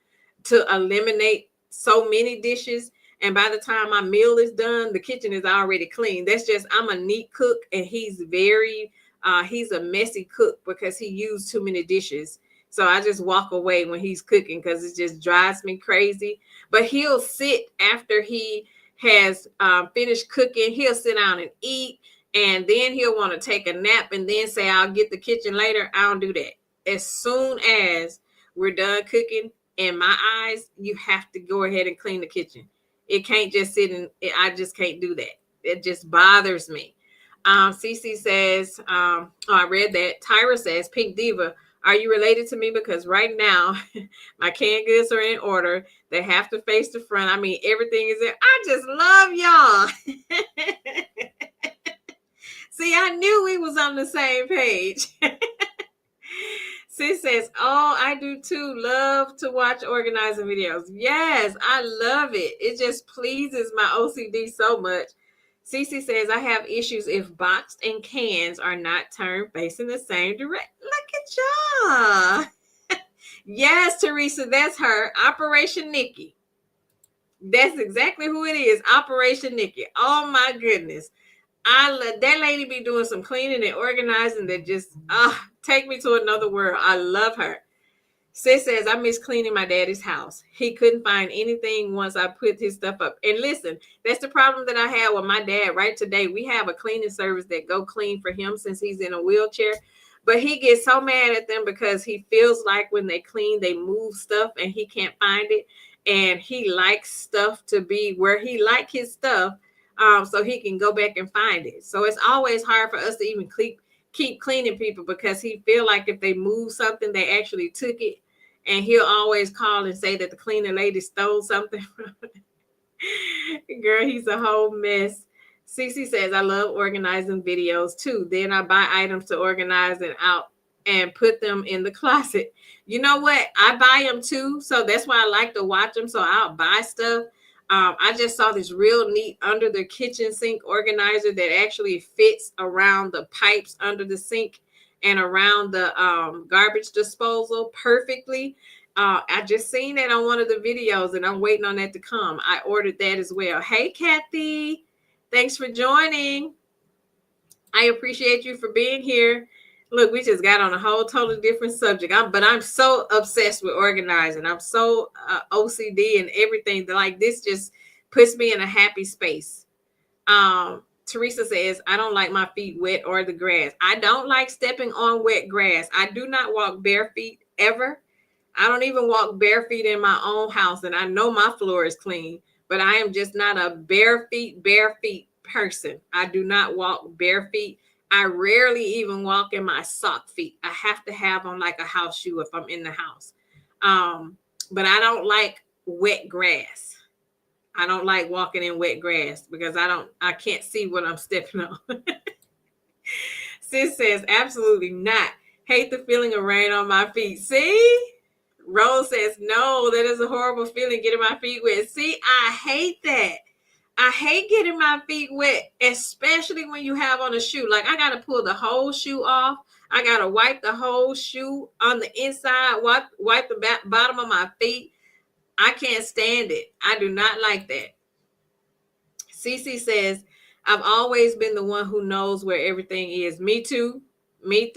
to eliminate so many dishes. And by the time my meal is done, the kitchen is already clean. That's just, I'm a neat cook, and he's a messy cook because he used too many dishes. So I just walk away when he's cooking because it just drives me crazy. But he'll sit after he has finished cooking. He'll sit down and eat, and then he'll want to take a nap and then say, I'll get the kitchen later. I don't do that. As soon as we're done cooking, in my eyes, you have to go ahead and clean the kitchen. It can't just sit in. I just can't do that. It just bothers me. Cece says, I read that. Tyra says, Pink Diva, are you related to me? Because right now, my canned goods are in order. They have to face the front. I mean, everything is there. I just love y'all. See, I knew we was on the same page. Sis says, oh, I do too. Love to watch organizing videos. Yes, I love it. It just pleases my OCD so much. Cece says, I have issues if boxed and cans are not turned facing the same direction. Look at y'all. Yes, Teresa, that's her. Operation Nikki. That's exactly who it is. Operation Nikki. Oh, my goodness. That lady be doing some cleaning and organizing that just take me to another world. I love her. Sis says, I miss cleaning my daddy's house. He couldn't find anything once I put his stuff up. And listen, that's the problem that I had with my dad right today. We have a cleaning service that go clean for him since he's in a wheelchair. But he gets so mad at them because he feels like when they clean, they move stuff and he can't find it. And he likes stuff to be where he like his stuff. So he can go back and find it. So it's always hard for us to even keep cleaning people because he feel like if they move something, they actually took it. and he'll always call and say that the cleaning lady stole something. Girl, he's a whole mess. Cece says, I love organizing videos too. Then I buy items to organize and out and put them in the closet. You know what? I buy them too. So that's why I like to watch them. So I'll buy stuff. I just saw this real neat under the kitchen sink organizer that actually fits around the pipes under the sink and around the garbage disposal perfectly. I just seen that on one of the videos and I'm waiting on that to come. I ordered that as well. Hey, Kathy. Thanks for joining. I appreciate you for being here. Look, we just got on a whole totally different subject. But I'm so obsessed with organizing. I'm so OCD and everything. Like this just puts me in a happy space. Teresa says, I don't like my feet wet or the grass. I don't like stepping on wet grass. I do not walk bare feet ever. I don't even walk bare feet in my own house, and I know my floor is clean, but I am just not a bare feet person. I do not walk bare feet. I rarely even walk in my sock feet. I have to have on like a house shoe if I'm in the house. But I don't like wet grass. I don't like walking in wet grass because I can't see what I'm stepping on. Sis says, absolutely not. Hate the feeling of rain on my feet. See? Rose says, no, that is a horrible feeling getting my feet wet. See, I hate that. I hate getting my feet wet, especially when you have on a shoe. Like I got to pull the whole shoe off. I got to wipe the whole shoe on the inside, wipe the bottom of my feet. I can't stand it. I do not like that. Cece says, I've always been the one who knows where everything is. Me too. Me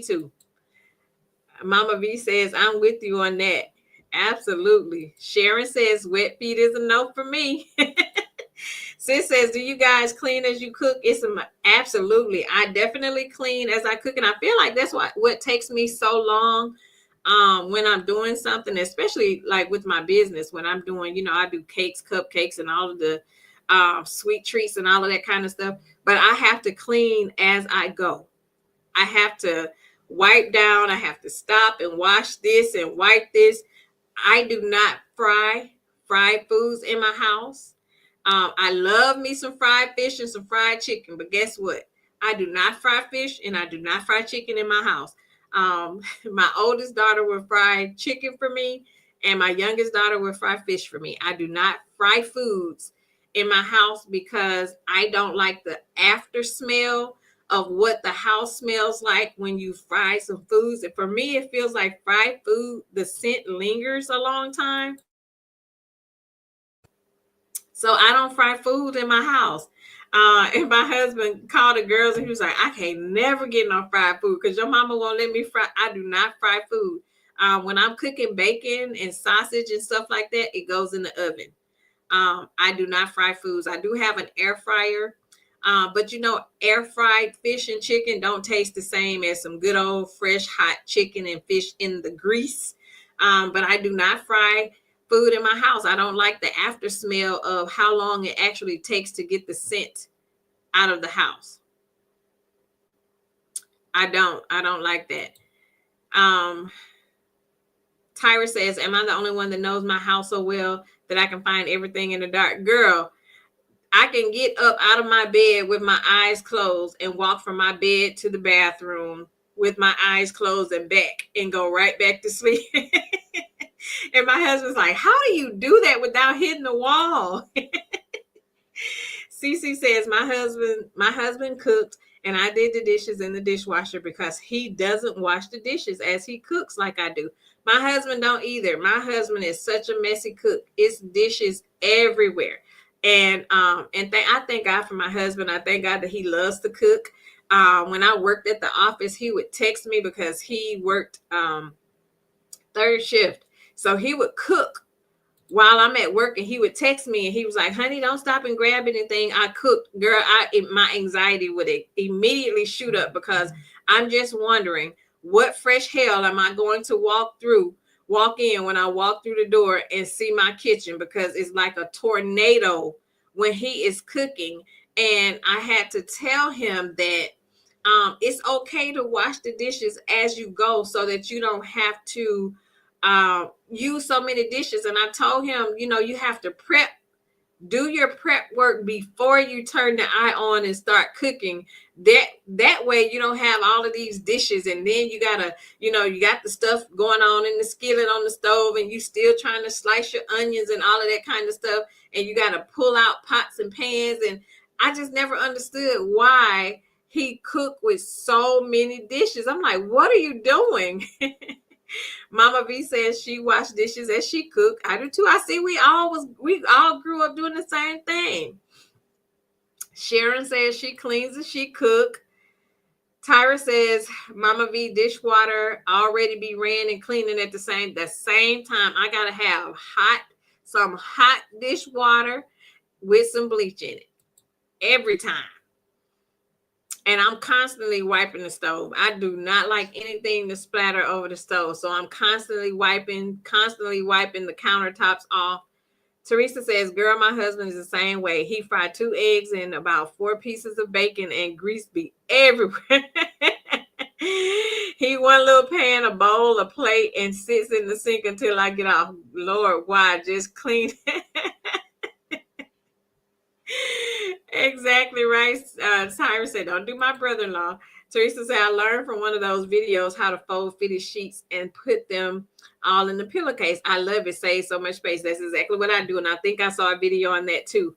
too. Mama V says, I'm with you on that. Absolutely. Sharon says, wet feet is a no for me. Sis says, do you guys clean as you cook? Absolutely. I definitely clean as I cook. And I feel like that's what takes me so long when I'm doing something, especially like with my business, when I'm doing, I do cakes, cupcakes, and all of the sweet treats and all of that kind of stuff. But I have to clean as I go. I have to wipe down. I have to stop and wash this and wipe this. I do not fry fried foods in my house. I love me some fried fish and some fried chicken, but guess what? I do not fry fish and I do not fry chicken in my house. My oldest daughter will fry chicken for me, and my youngest daughter will fry fish for me. I do not fry foods in my house because I don't like the after smell of what the house smells like when you fry some foods. And for me, it feels like fried food, the scent lingers a long time. So I don't fry food in my house. And my husband called the girls and he was like, I can't never get no fried food because your mama won't let me fry. I do not fry food. When I'm cooking bacon and sausage and stuff like that, it goes in the oven. I do not fry foods. I do have an air fryer. But air fried fish and chicken don't taste the same as some good old fresh hot chicken and fish in the grease. But I do not fry food in my house. I don't like the after smell of how long it actually takes to get the scent out of the house. I don't like that. Tyra says, am I the only one that knows my house so well that I can find everything in the dark? Girl, I can get up out of my bed with my eyes closed and walk from my bed to the bathroom with my eyes closed and back and go right back to sleep. And my husband's like, how do you do that without hitting the wall? Cece says, my husband cooked and I did the dishes in the dishwasher because he doesn't wash the dishes as he cooks like I do. My husband don't either. My husband is such a messy cook. It's dishes everywhere. And I thank God for my husband. I thank God that he loves to cook. When I worked at the office, he would text me because he worked third shift. So he would cook while I'm at work and he would text me and he was like, honey, don't stop and grab anything. I cooked. Girl, my anxiety would immediately shoot up because I'm just wondering what fresh hell am I going to walk in when I walk through the door and see my kitchen, because it's like a tornado when he is cooking. And I had to tell him that it's okay to wash the dishes as you go so that you don't have to use so many dishes. And I told him, you have to do your prep work before you turn the eye on and start cooking. That way you don't have all of these dishes, and then you gotta, you got the stuff going on in the skillet on the stove, and you still trying to slice your onions and all of that kind of stuff, and you gotta pull out pots and pans. And I just never understood why he cooked with so many dishes. I'm like, what are you doing? Mama V says she washed dishes as she cooked. I do too. I see we all grew up doing the same thing. Sharon says she cleans as she cook. Tyra says Mama V dishwater already be ran and cleaning at the same time. I gotta have some hot dishwater with some bleach in it every time. And I'm constantly wiping the stove. I do not like anything to splatter over the stove. So I'm constantly wiping the countertops off. Teresa says, girl, my husband is the same way. He fried 2 eggs and about 4 pieces of bacon, and grease be everywhere. He one little pan, a bowl, a plate, and sits in the sink until I get off. Lord, why? Just clean. Exactly right. Tyra said, don't do my brother-in-law. Teresa said, I learned from one of those videos how to fold fitted sheets and put them all in the pillowcase. I love it. Saves so much space. That's exactly what I do. And I think I saw a video on that too.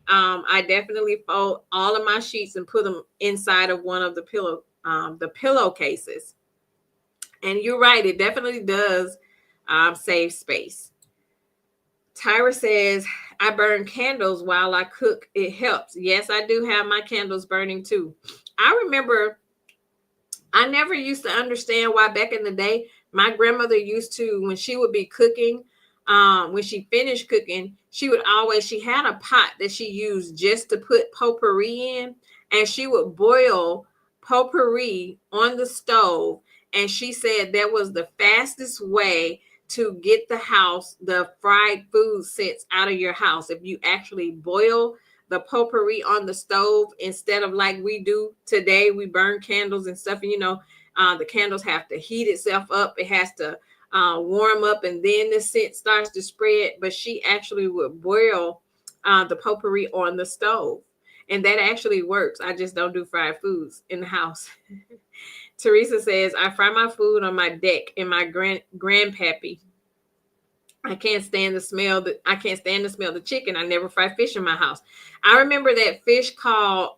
I definitely fold all of my sheets and put them inside of one of the pillowcases. And you're right. It definitely does save space. Tyra says, I burn candles while I cook. It helps. Yes, I do have my candles burning too. I remember I never used to understand why back in the day, my grandmother used to, when she would be cooking, when she finished cooking, she had a pot that she used just to put potpourri in, and she would boil potpourri on the stove. And she said that was the fastest way to get the fried food scents out of your house. If you actually boil the potpourri on the stove instead of like we do today, we burn candles and stuff. And the candles have to heat itself up. It has to warm up, and then the scent starts to spread. But she actually would boil the potpourri on the stove, and that actually works. I just don't do fried foods in the house. Teresa says, I fry my food on my deck in my grandpappy. I can't stand the smell of the chicken. I never fry fish in my house. I remember that fish called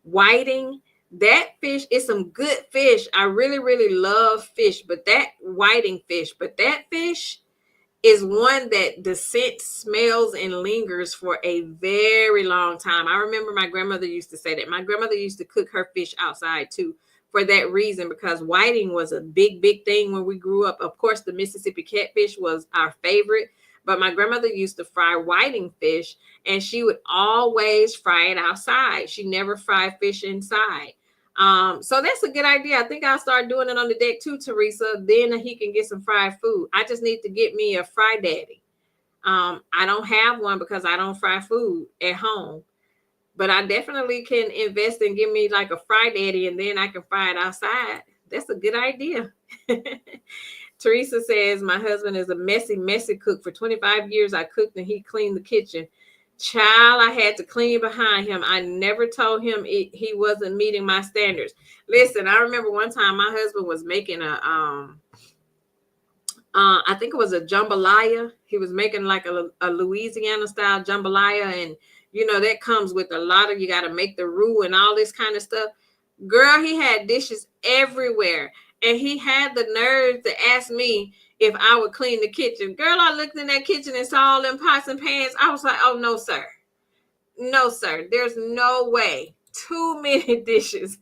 whiting. That fish is some good fish. I really, really love fish, but that fish is one that the scent smells and lingers for a very long time. I remember my grandmother used to say that. My grandmother used to cook her fish outside too, for that reason, because whiting was a big, big thing when we grew up. Of course, the Mississippi catfish was our favorite, but my grandmother used to fry whiting fish, and she would always fry it outside. She never fried fish inside. So that's a good idea. I think I'll start doing it on the deck too, Teresa. Then he can get some fried food. I just need to get me a fry daddy. I don't have one because I don't fry food at home. But I definitely can invest and give me like a fry daddy, and then I can fry it outside. That's a good idea. Teresa says, my husband is a messy cook. For 25 years, I cooked and he cleaned the kitchen. Child, I had to clean behind him. I never told him he wasn't meeting my standards. Listen, I remember one time my husband was making I think it was a jambalaya. He was making like a Louisiana style jambalaya, and that comes with a lot of, you got to make the roux and all this kind of stuff. Girl, he had dishes everywhere, and he had the nerve to ask me if I would clean the kitchen. Girl, I looked in that kitchen and saw all them pots and pans. I was like, oh, no, sir. No, sir. There's no way. Too many dishes.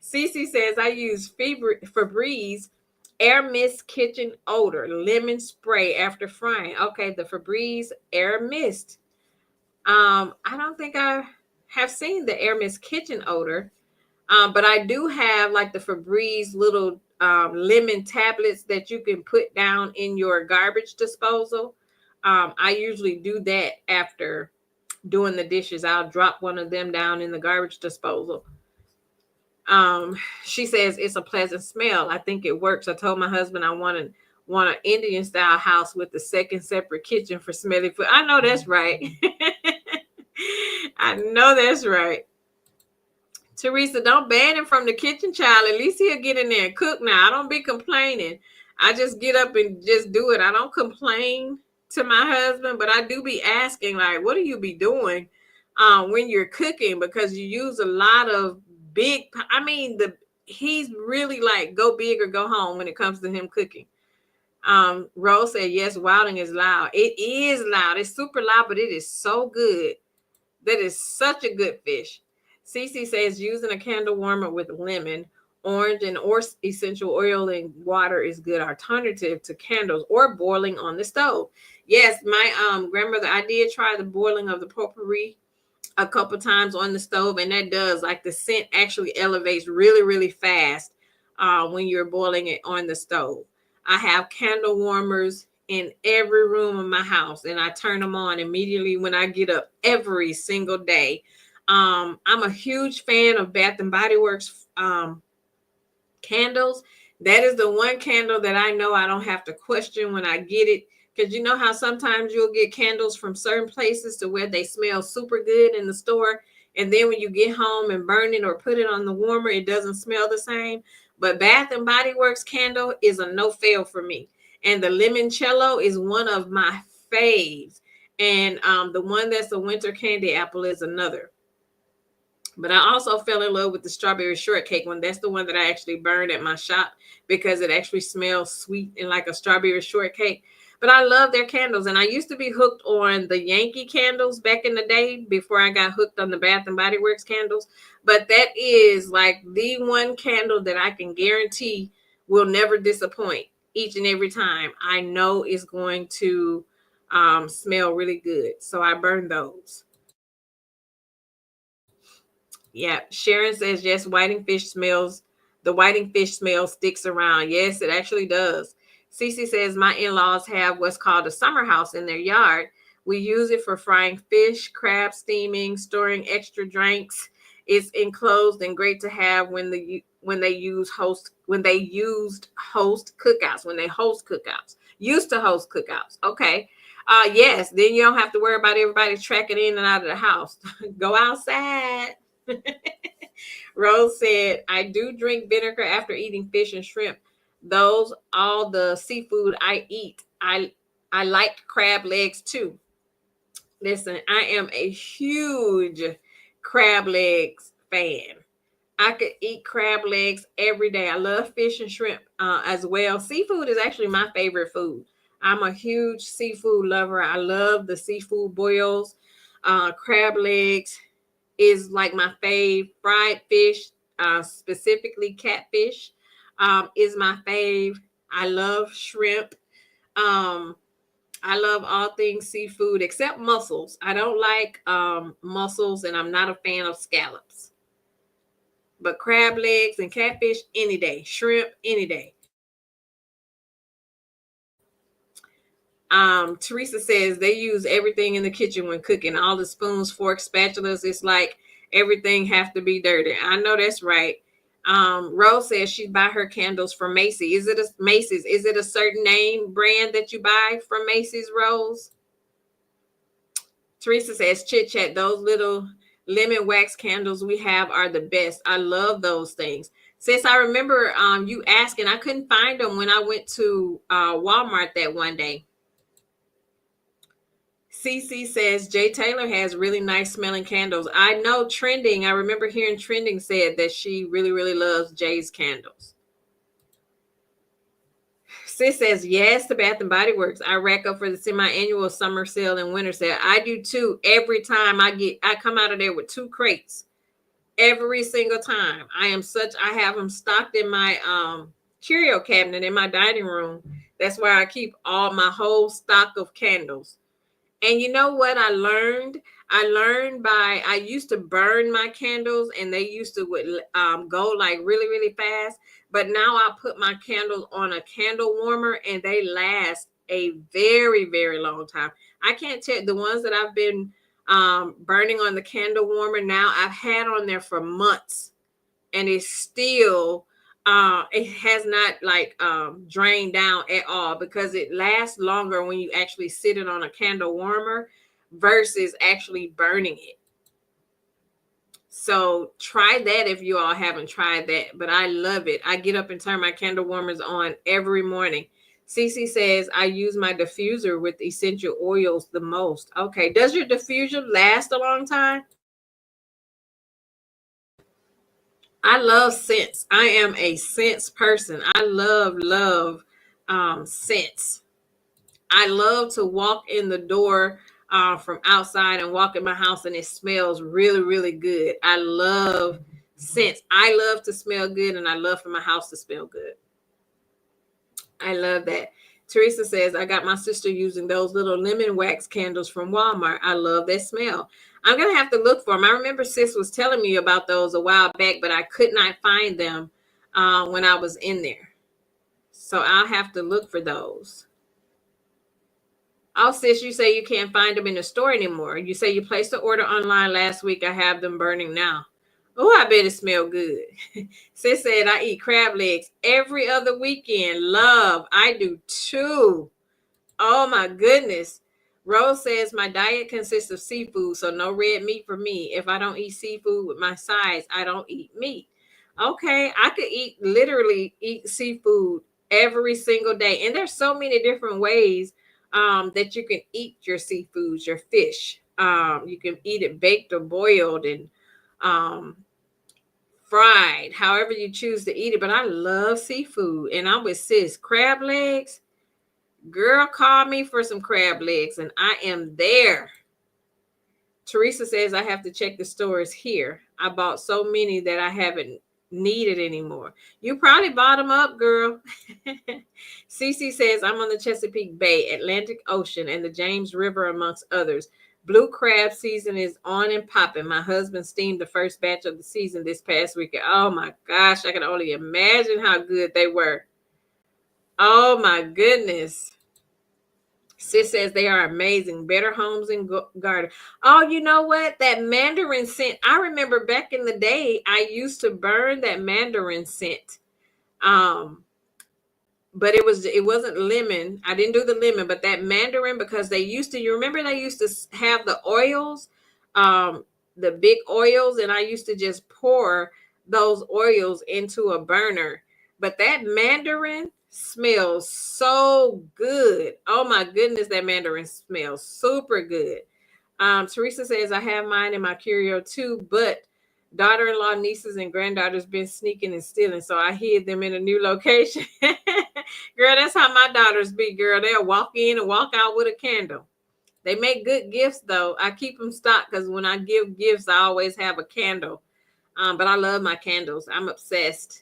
Cece says, I use Febreze Air Mist Kitchen Odor Lemon Spray after frying. Okay, the Febreze Air Mist. I don't think I have seen the Air Mist Kitchen Odor, but I do have like the Febreze little lemon tablets that you can put down in your garbage disposal. I usually do that after doing the dishes. I'll drop one of them down in the garbage disposal. She says it's a pleasant smell. I think it works. I told my husband I want an Indian style house with the second separate kitchen for smelly food. I know that's right. I know that's right. Teresa, don't ban him from the kitchen, child. At least he'll get in there and cook now. I don't be complaining. I just get up and just do it. I don't complain to my husband, but I do be asking, like, what do you be doing when you're cooking? Because you use a lot of he's really like go big or go home when it comes to him cooking. Rose said, yes, wilding is loud. It is loud. It's super loud, but it is so good. That is such a good fish. Cece says using a candle warmer with lemon, orange, and or essential oil and water is good alternative to candles or boiling on the stove. Yes, my grandmother, I did try the boiling of the potpourri a couple times on the stove, and that does, like, the scent actually elevates really, really fast when you're boiling it on the stove. I have candle warmers in every room of my house, and I turn them on immediately when I get up every single day. I'm a huge fan of Bath and Body Works candles. That is the one candle that I know I don't have to question when I get it. Because you know how sometimes you'll get candles from certain places to where they smell super good in the store. And then when you get home and burn it or put it on the warmer, it doesn't smell the same. But Bath and Body Works candle is a no fail for me. And the limoncello is one of my faves. And the one that's a winter candy apple is another. But I also fell in love with the strawberry shortcake one. That's the one that I actually burned at my shop because it actually smells sweet and like a strawberry shortcake. But I love their candles. And I used to be hooked on the Yankee candles back in the day before I got hooked on the Bath and Body Works candles. But that is like the one candle that I can guarantee will never disappoint each and every time. I know it's going to smell really good. So I burn those. Yeah, Sharon says yes. Whiting fish smells. The whiting fish smell sticks around. Yes, it actually does. Cece says my in-laws have what's called a summer house in their yard. We use it for frying fish, crab steaming, storing extra drinks. It's enclosed and great to have when they used host cookouts, when they host cookouts. Used to host cookouts. Okay. Yes, then you don't have to worry about everybody tracking in and out of the house. Go outside. Rose said, I do drink vinegar after eating fish and shrimp. Those all the seafood I eat. I like crab legs too. Listen, I am a huge crab legs fan. I could eat crab legs every day. I love fish and shrimp as well. Seafood is actually my favorite food. I'm a huge seafood lover. I love the seafood boils, crab legs is like my fave. Fried fish, specifically catfish, is my fave. I love shrimp. Um, I love all things seafood except mussels. I don't like mussels, and I'm not a fan of scallops. But crab legs and catfish any day. Shrimp any day. Teresa says they use everything in the kitchen when cooking. All the spoons, forks, spatulas. It's like everything have to be dirty. I know that's right. Rose says she buy her candles from Macy's. Is it a Macy's? Is it a certain name brand that you buy from Macy's, Rose? Teresa says chit chat. Those little lemon wax candles we have are the best. I love those things. Since I remember you asking, I couldn't find them when I went to Walmart that one day. CC says Jay Taylor has really nice smelling candles. I know Trending. I remember hearing Trending said that she really, really loves Jay's candles. Sis says yes to Bath and Body Works. I rack up for the semi-annual summer sale and winter sale. I do too. Every time I come out of there with 2 crates. Every single time. I have them stocked in my curio cabinet in my dining room. That's where I keep all my whole stock of candles. And you know what I learned? I used to burn my candles, and they used to go like really, really fast. But now I put my candles on a candle warmer, and they last a very, very long time. I can't tell the ones that I've been burning on the candle warmer now, I've had on there for months, and it's still it has not like drained down at all, because it lasts longer when you actually sit it on a candle warmer versus actually burning it. So try that if you all haven't tried that. But I love it. I get up and turn my candle warmers on every morning. Cece says I use my diffuser with essential oils the most. Okay. Does your diffuser last a long time? I love scents. I am a scents person. I love scents. I love to walk in the door from outside and walk in my house and it smells really, really good. I love scents. I love to smell good, and I love for my house to smell good. I love that. Teresa says, I got my sister using those little lemon wax candles from Walmart. I love that smell. I'm going to have to look for them. I remember sis was telling me about those a while back, but I could not find them when I was in there. So I'll have to look for those. Oh, sis, you say you can't find them in the store anymore. You say you placed the order online last week. I have them burning now. Oh, I bet it smell good. Sis said I eat crab legs every other weekend. Love. I do too. Oh my goodness. Rose says my diet consists of seafood, so no red meat for me. If I don't eat seafood with my sides, I don't eat meat. Okay, I could literally eat seafood every single day. And there's so many different ways that you can eat your seafoods, your fish. You can eat it baked or boiled and um, fried, however you choose to eat it. But I love seafood, and I'm with sis. Crab legs, girl, call me for some crab legs, and I am there. Teresa says I have to check the stores here. I bought so many that I haven't needed anymore. You probably bought them up, girl. Cece says I'm on the Chesapeake Bay, Atlantic Ocean, and the James River, amongst others. Blue crab season is on and popping. My husband steamed the first batch of the season this past weekend. Oh my gosh, I can only imagine how good they were. Oh my goodness. Sis says they are amazing. Better Homes and Garden. Oh, you know what? That mandarin scent. I remember back in the day, I used to burn that mandarin scent. But it wasn't lemon. I didn't do the lemon, but that mandarin, because you remember they used to have the oils, the big oils, and I used to just pour those oils into a burner. But that mandarin smells so good. Oh my goodness, that mandarin smells super good. Teresa says I have mine in my curio too, but daughter-in-law, nieces, and granddaughters been sneaking and stealing, so I hid them in a new location. Girl, that's how my daughters be, girl. They'll walk in and walk out with a candle. They make good gifts, though. I keep them stocked because when I give gifts, I always have a candle. But I love my candles. I'm obsessed.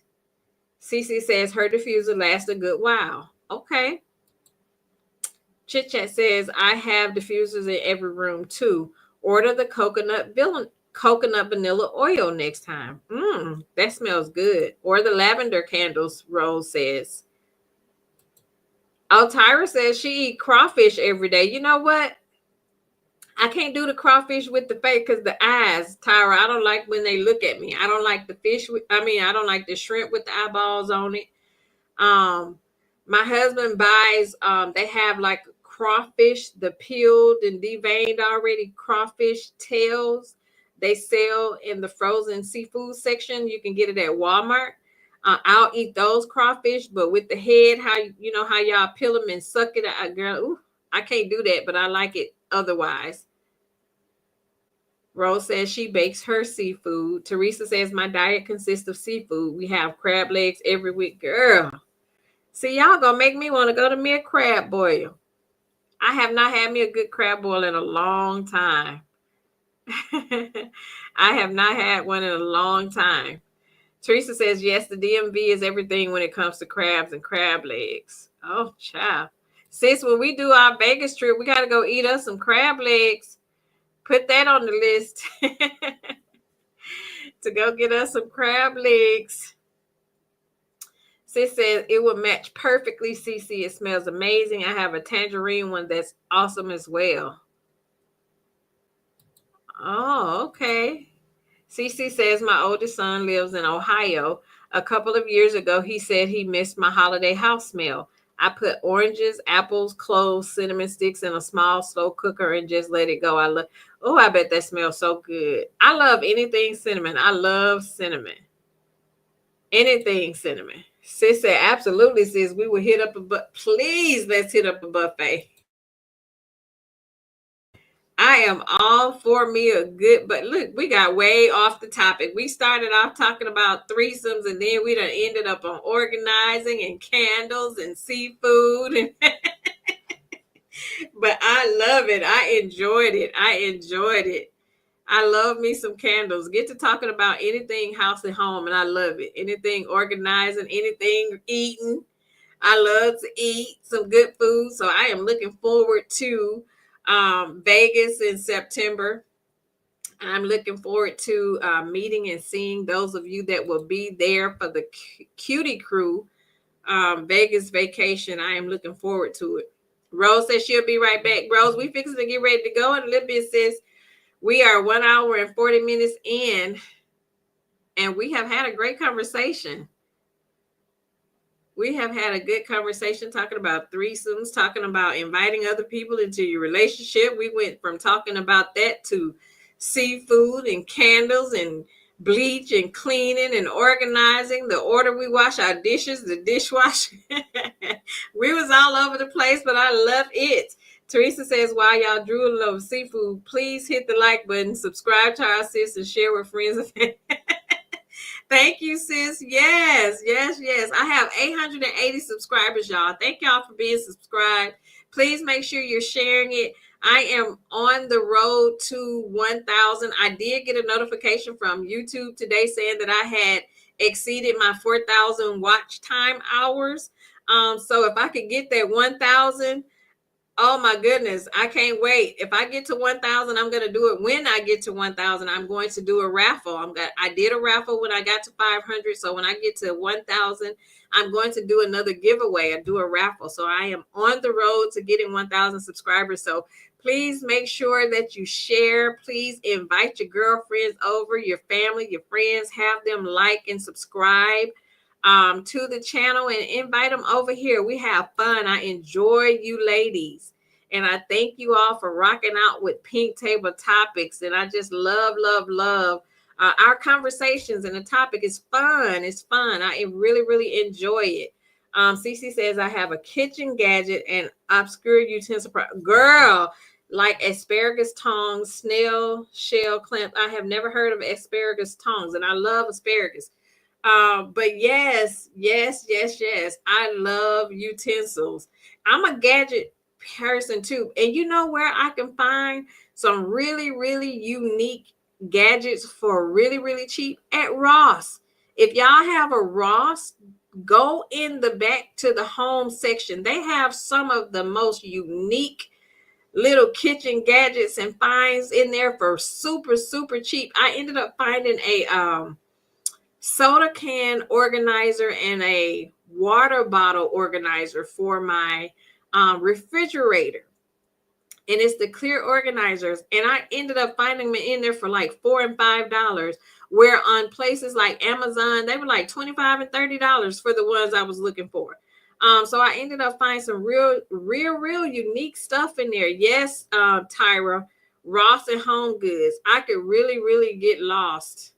Cece says her diffuser lasts a good while. Okay. Chit Chat says I have diffusers in every room too. Order the coconut vanilla oil next time. That smells good. Or the lavender candles, Rose says. Oh, Tyra says she eat crawfish every day. You know what? I can't do the crawfish with the face because the eyes, Tyra. I don't like when they look at me. I don't like the fish. I don't like the shrimp with the eyeballs on it. My husband buys. They have like crawfish, the peeled and deveined already crawfish tails. They sell in the frozen seafood section. You can get it at Walmart. I'll eat those crawfish, but with the head, how y'all peel them and suck it out, girl. Ooh, I can't do that, but I like it otherwise. Rose says she bakes her seafood. Teresa says my diet consists of seafood. We have crab legs every week, girl. See, y'all gonna make me want to go to me a crab boil. I have not had me a good crab boil in a long time. I have not had one in a long time. Teresa says, yes, the DMV is everything when it comes to crabs and crab legs. Oh, child. Sis, when we do our Vegas trip, we got to go eat us some crab legs. Put that on the list to go get us some crab legs. Sis says it will match perfectly, CC. It smells amazing. I have a tangerine one that's awesome as well. Oh, okay. CC says my oldest son lives in Ohio. A couple of years ago, he said he missed my holiday house smell. I put oranges, apples, cloves, cinnamon sticks in a small slow cooker and just let it go. I bet that smells so good. I love anything cinnamon. I love cinnamon. Anything cinnamon. Sis said, absolutely, sis. We will hit up please, let's hit up a buffet. I am all for me a good, but look, we got way off the topic. We started off talking about threesomes, and then we done ended up on organizing and candles and seafood. And but I love it. I enjoyed it. I love me some candles. Get to talking about anything house and home, and I love it. Anything organizing, anything eating. I love to eat some good food, so I am looking forward to Vegas in September. I'm looking forward to meeting and seeing those of you that will be there for the Cutie Crew Vegas vacation. I am looking forward to it. Rose says she'll be right back. Rose, we fixing to get ready to go in a little bit, sis. We are 1 hour and 40 minutes in, and we have had a great conversation. We have had a good conversation talking about threesomes, talking about inviting other people into your relationship. We went from talking about that to seafood and candles and bleach and cleaning and organizing, the order we wash our dishes, the dishwasher. We was all over the place, but I love it. Teresa says, while y'all drooling over seafood, please hit the like button, subscribe to our sis, and share with friends and family. Thank you, sis. Yes. I have 880 subscribers, y'all. Thank y'all for being subscribed. Please make sure you're sharing it. I am on the road to 1,000. I did get a notification from YouTube today saying that I had exceeded my 4,000 watch time hours. So if I could get that 1,000, oh my goodness, I can't wait. If I get to 1,000, I'm going to do it. When I get to 1,000, I'm going to do a raffle. I did a raffle when I got to 500. So when I get to 1,000, I'm going to do another giveaway. I do a raffle. So I am on the road to getting 1,000 subscribers. So please make sure that you share. Please invite your girlfriends over, your family, your friends, have them like and subscribe to the channel and invite them over here. We have fun. I enjoy you ladies. And I thank you all for rocking out with Pink Table Topics. And I just love our conversations. And the topic is fun. It's fun. I really enjoy it. Cece says, I have a kitchen gadget and obscure utensil. Girl, like asparagus tongs, snail shell clamp. I have never heard of asparagus tongs, and I love asparagus. But yes, I love utensils. I'm a gadget person too. And you know where I can find some really unique gadgets for really cheap? At Ross. If y'all have a Ross, go in the back to the home section. They have some of the most unique little kitchen gadgets and finds in there for super cheap. I ended up finding a soda can organizer and a water bottle organizer for my refrigerator. And it's the clear organizers. And I ended up finding them in there for like $4 and $5, where on places like Amazon, they were like $25 and $30 for the ones I was looking for. So I ended up finding some real unique stuff in there. Yes, Tyra, Ross and Home Goods. I could really get lost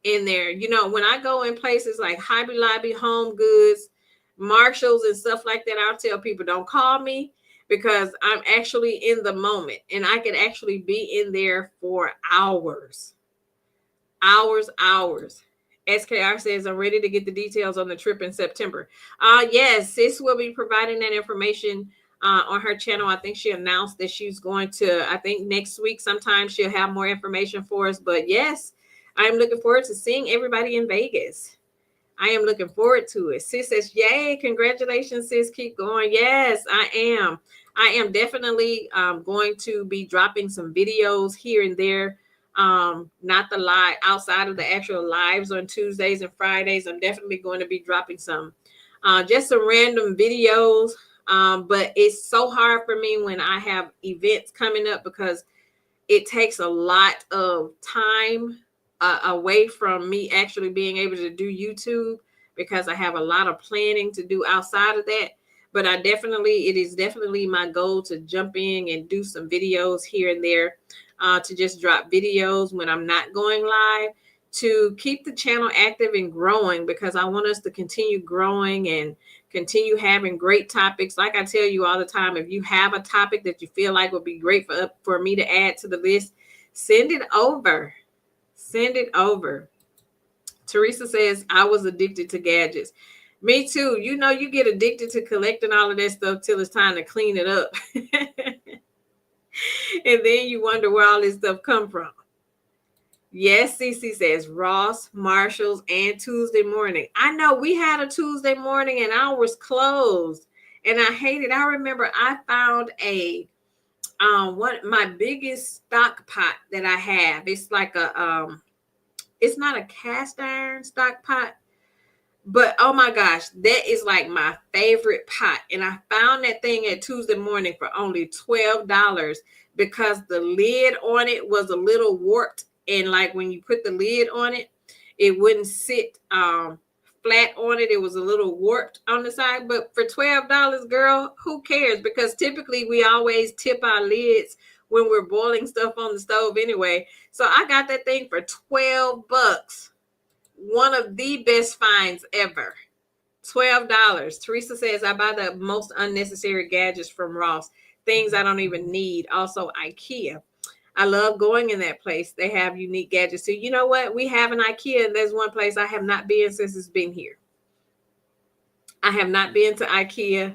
in there. You know, when I go in places like Hobby Lobby, Home Goods, Marshalls and stuff like that, I'll tell people don't call me, because I'm actually in the moment and I can actually be in there for hours. SKR says, I'm ready to get the details on the trip in September. Yes, sis will be providing that information on her channel. I think she announced that she's going to, I think next week sometime she'll have more information for us. But yes, I'm looking forward to seeing everybody in Vegas. I am looking forward to it. Sis says, yay, congratulations, sis. Keep going. Yes, I am. I am definitely going to be dropping some videos here and there. Not the live, outside of the actual lives on Tuesdays and Fridays. I'm definitely going to be dropping some, just some random videos. But it's so hard for me when I have events coming up, because it takes a lot of time away from me actually being able to do YouTube because I have a lot of planning to do outside of that. But it is definitely my goal to jump in and do some videos here and there, to just drop videos when I'm not going live, to keep the channel active and growing, because I want us to continue growing and continue having great topics. Like I tell you all the time, if you have a topic that you feel like would be great for me to add to the list, send it over. Send it over. Teresa says, I was addicted to gadgets. Me too. You know, you get addicted to collecting all of that stuff till it's time to clean it up. And then you wonder where all this stuff come from. Yes, Cece says Ross, Marshalls, and Tuesday Morning. I know we had a Tuesday Morning and ours closed, and I hate it. I remember I found my biggest stock pot that I have. It's like it's not a cast iron stock pot, but oh my gosh, that is like my favorite pot. And I found that thing at Tuesday Morning for only $12 because the lid on it was a little warped. And like when you put the lid on it, it wouldn't sit flat on it. It was a little warped on the side. But for $12, girl, who cares? Because typically we always tip our lids when we're boiling stuff on the stove anyway. So I got that thing for $12. One of the best finds ever. $12. Teresa says, I buy the most unnecessary gadgets from Ross. Things I don't even need. Also IKEA. I love going in that place. They have unique gadgets. So you know what? We have an IKEA, and there's one place I have not been since it's been here. I have not been to IKEA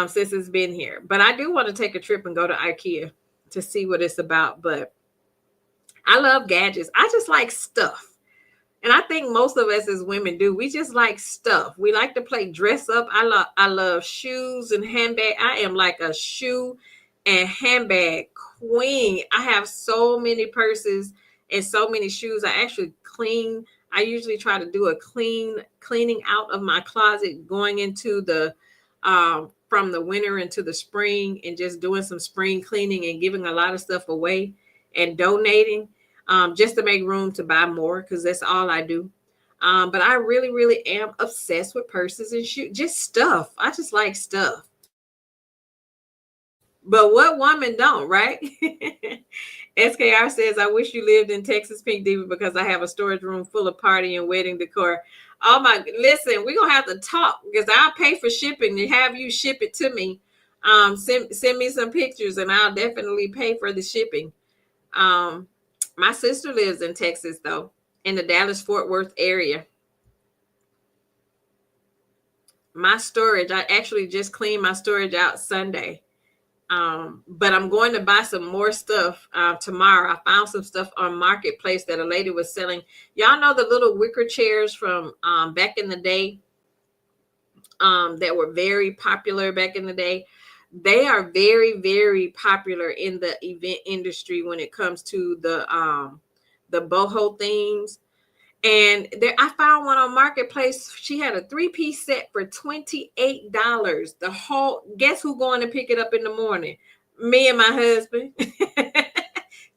since it's been here. But I do want to take a trip and go to IKEA to see what it's about. But I love gadgets. I just like stuff. And I think most of us as women do. We just like stuff. We like to play dress up. I love shoes and handbag. I am like a shoe and handbag queen. I have so many purses and so many shoes. I actually clean. I usually try to do a cleaning out of my closet going into the from the winter into the spring, and just doing some spring cleaning and giving a lot of stuff away and donating. Just to make room to buy more, because that's all I do. But I really, really am obsessed with purses and shoes, just stuff. I just like stuff. But what woman don't, right? SKR says, I wish you lived in Texas, Pink Diva, because I have a storage room full of party and wedding decor. Oh my, listen, we're going to have to talk, because I'll pay for shipping to have you ship it to me. Send me some pictures and I'll definitely pay for the shipping. My sister lives in Texas, though, in the Dallas-Fort Worth area. My storage, I actually just cleaned my storage out Sunday. But I'm going to buy some more stuff tomorrow. I found some stuff on Marketplace that a lady was selling. Y'all know the little wicker chairs from back in the day that were very popular back in the day. They are very, very popular in the event industry when it comes to the boho themes. And there, I found one on Marketplace. She had a 3-piece set for $28. The whole, guess who going to pick it up in the morning? Me and my husband.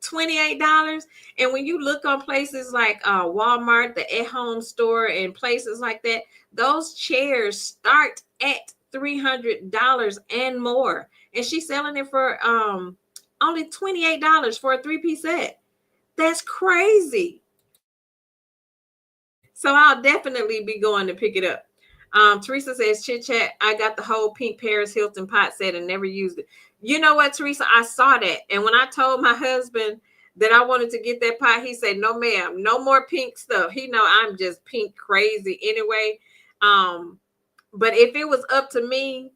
$28. And when you look on places like Walmart, the At Home store, and places like that, those chairs start at $300 and more. And she's selling it for only $28 for a 3-piece set. That's crazy. So I'll definitely be going to pick it up. Teresa says, chit chat, I got the whole pink Paris Hilton pot set and never used it. You know what, Teresa? I saw that. And when I told my husband that I wanted to get that pot, he said, no, ma'am, no more pink stuff. He know I'm just pink crazy anyway. But if it was up to me,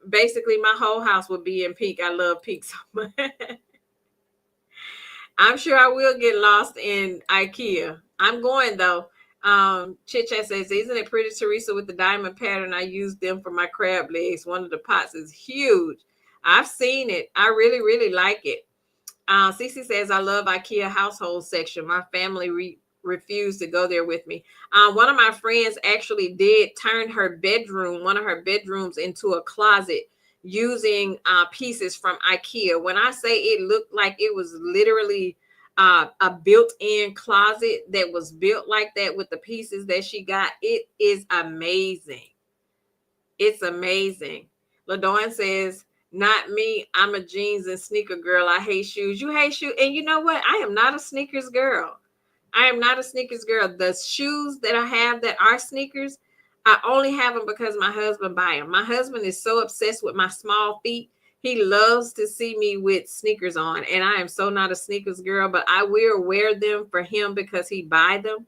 basically my whole house would be in pink. I love pink so much. I'm sure I will get lost in IKEA. I'm going though. Chit Chat says, isn't it pretty, Teresa, with the diamond pattern? I use them for my crab legs. One of the pots is huge. I've seen it. I really, really like it. Cece says, I love IKEA household section. My family refused to go there with me. One of my friends actually did turn one of her bedrooms into a closet using pieces from IKEA. When I say it looked like it was literally a built-in closet that was built like that with the pieces that she got. It is amazing. It's amazing. LaDawn says, not me. I'm a jeans and sneaker girl. I hate shoes. You hate shoes. And you know what? I am not a sneakers girl. I am not a sneakers girl. The shoes that I have that are sneakers, I only have them because my husband buy them. My husband is so obsessed with my small feet. He loves to see me with sneakers on. And I am so not a sneakers girl, but I will wear them for him because he buy them.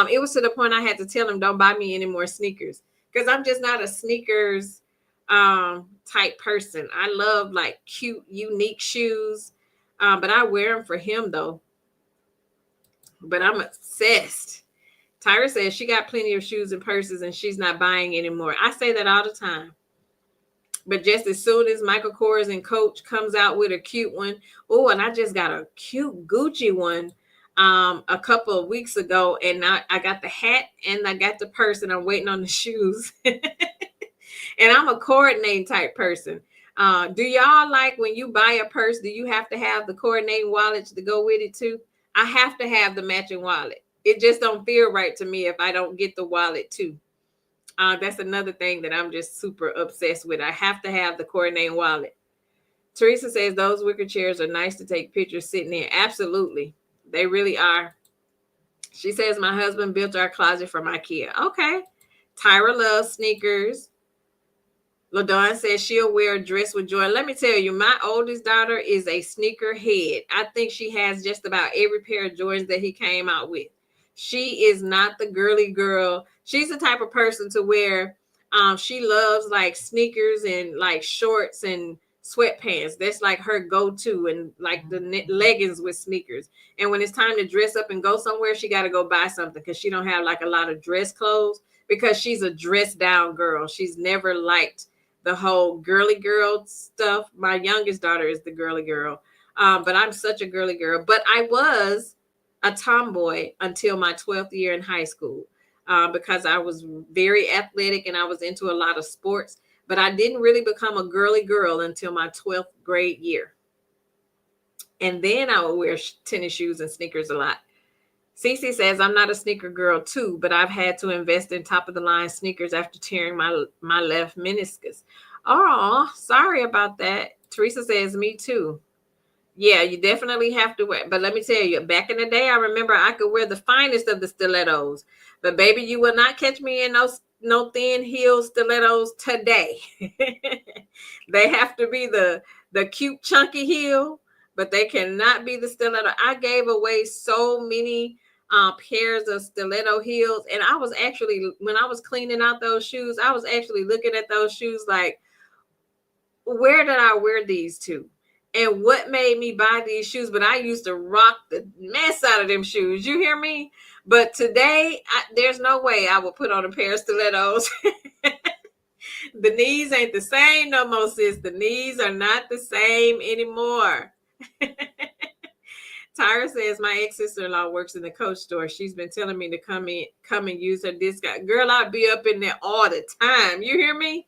It was to the point I had to tell him, don't buy me any more sneakers, because I'm just not a sneakers type person. I love like cute, unique shoes, but I wear them for him though. But I'm obsessed. Tyra says she got plenty of shoes and purses and she's not buying anymore. I say that all the time. But just as soon as Michael Kors and Coach comes out with a cute one, oh, and I just got a cute Gucci one a couple of weeks ago, and I got the hat and I got the purse, and I'm waiting on the shoes. And I'm a coordinating type person. Do y'all like when you buy a purse, do you have to have the coordinating wallet to go with it too? I have to have the matching wallet. It just don't feel right to me if I don't get the wallet too. That's another thing that I'm just super obsessed with. I have to have the coordinating wallet. Teresa says those wicker chairs are nice to take pictures sitting in. Absolutely. They really are. She says my husband built our closet from IKEA. Okay. Tyra loves sneakers. LaDawn says she'll wear a dress with joy. Let me tell you, my oldest daughter is a sneaker head. I think she has just about every pair of Jordans that he came out with. She is not the girly girl. She's the type of person to where she loves like sneakers and like shorts and sweatpants. That's like her go-to, and like the leggings with sneakers. And when it's time to dress up and go somewhere, she got to go buy something because she don't have like a lot of dress clothes, because she's a dress down girl. She's never liked the whole girly girl stuff. My youngest daughter is the girly girl. But I'm such a girly girl. But I was a tomboy until my 12th year in high school, because I was very athletic and I was into a lot of sports. But I didn't really become a girly girl until my 12th grade year. And then I would wear tennis shoes and sneakers a lot. Cece says, I'm not a sneaker girl too, but I've had to invest in top of the line sneakers after tearing my left meniscus. Oh, sorry about that. Teresa says, me too. Yeah, you definitely have to wear. But let me tell you, back in the day, I remember I could wear the finest of the stilettos. But baby, you will not catch me in those no thin heel stilettos today. They have to be the cute chunky heel, but they cannot be the stiletto. I gave away so many pairs of stiletto heels, and I was actually, when I was cleaning out those shoes, I was actually looking at those shoes like, where did I wear these to? And what made me buy these shoes? But I used to rock the mess out of them shoes. You hear me? But today, there's no way I would put on a pair of stilettos. The knees ain't the same no more, sis. The knees are not the same anymore. Tyra says my ex-sister-in-law works in the Coach store. She's been telling me to come and use her discount. Girl, I'd be up in there all the time. You hear me?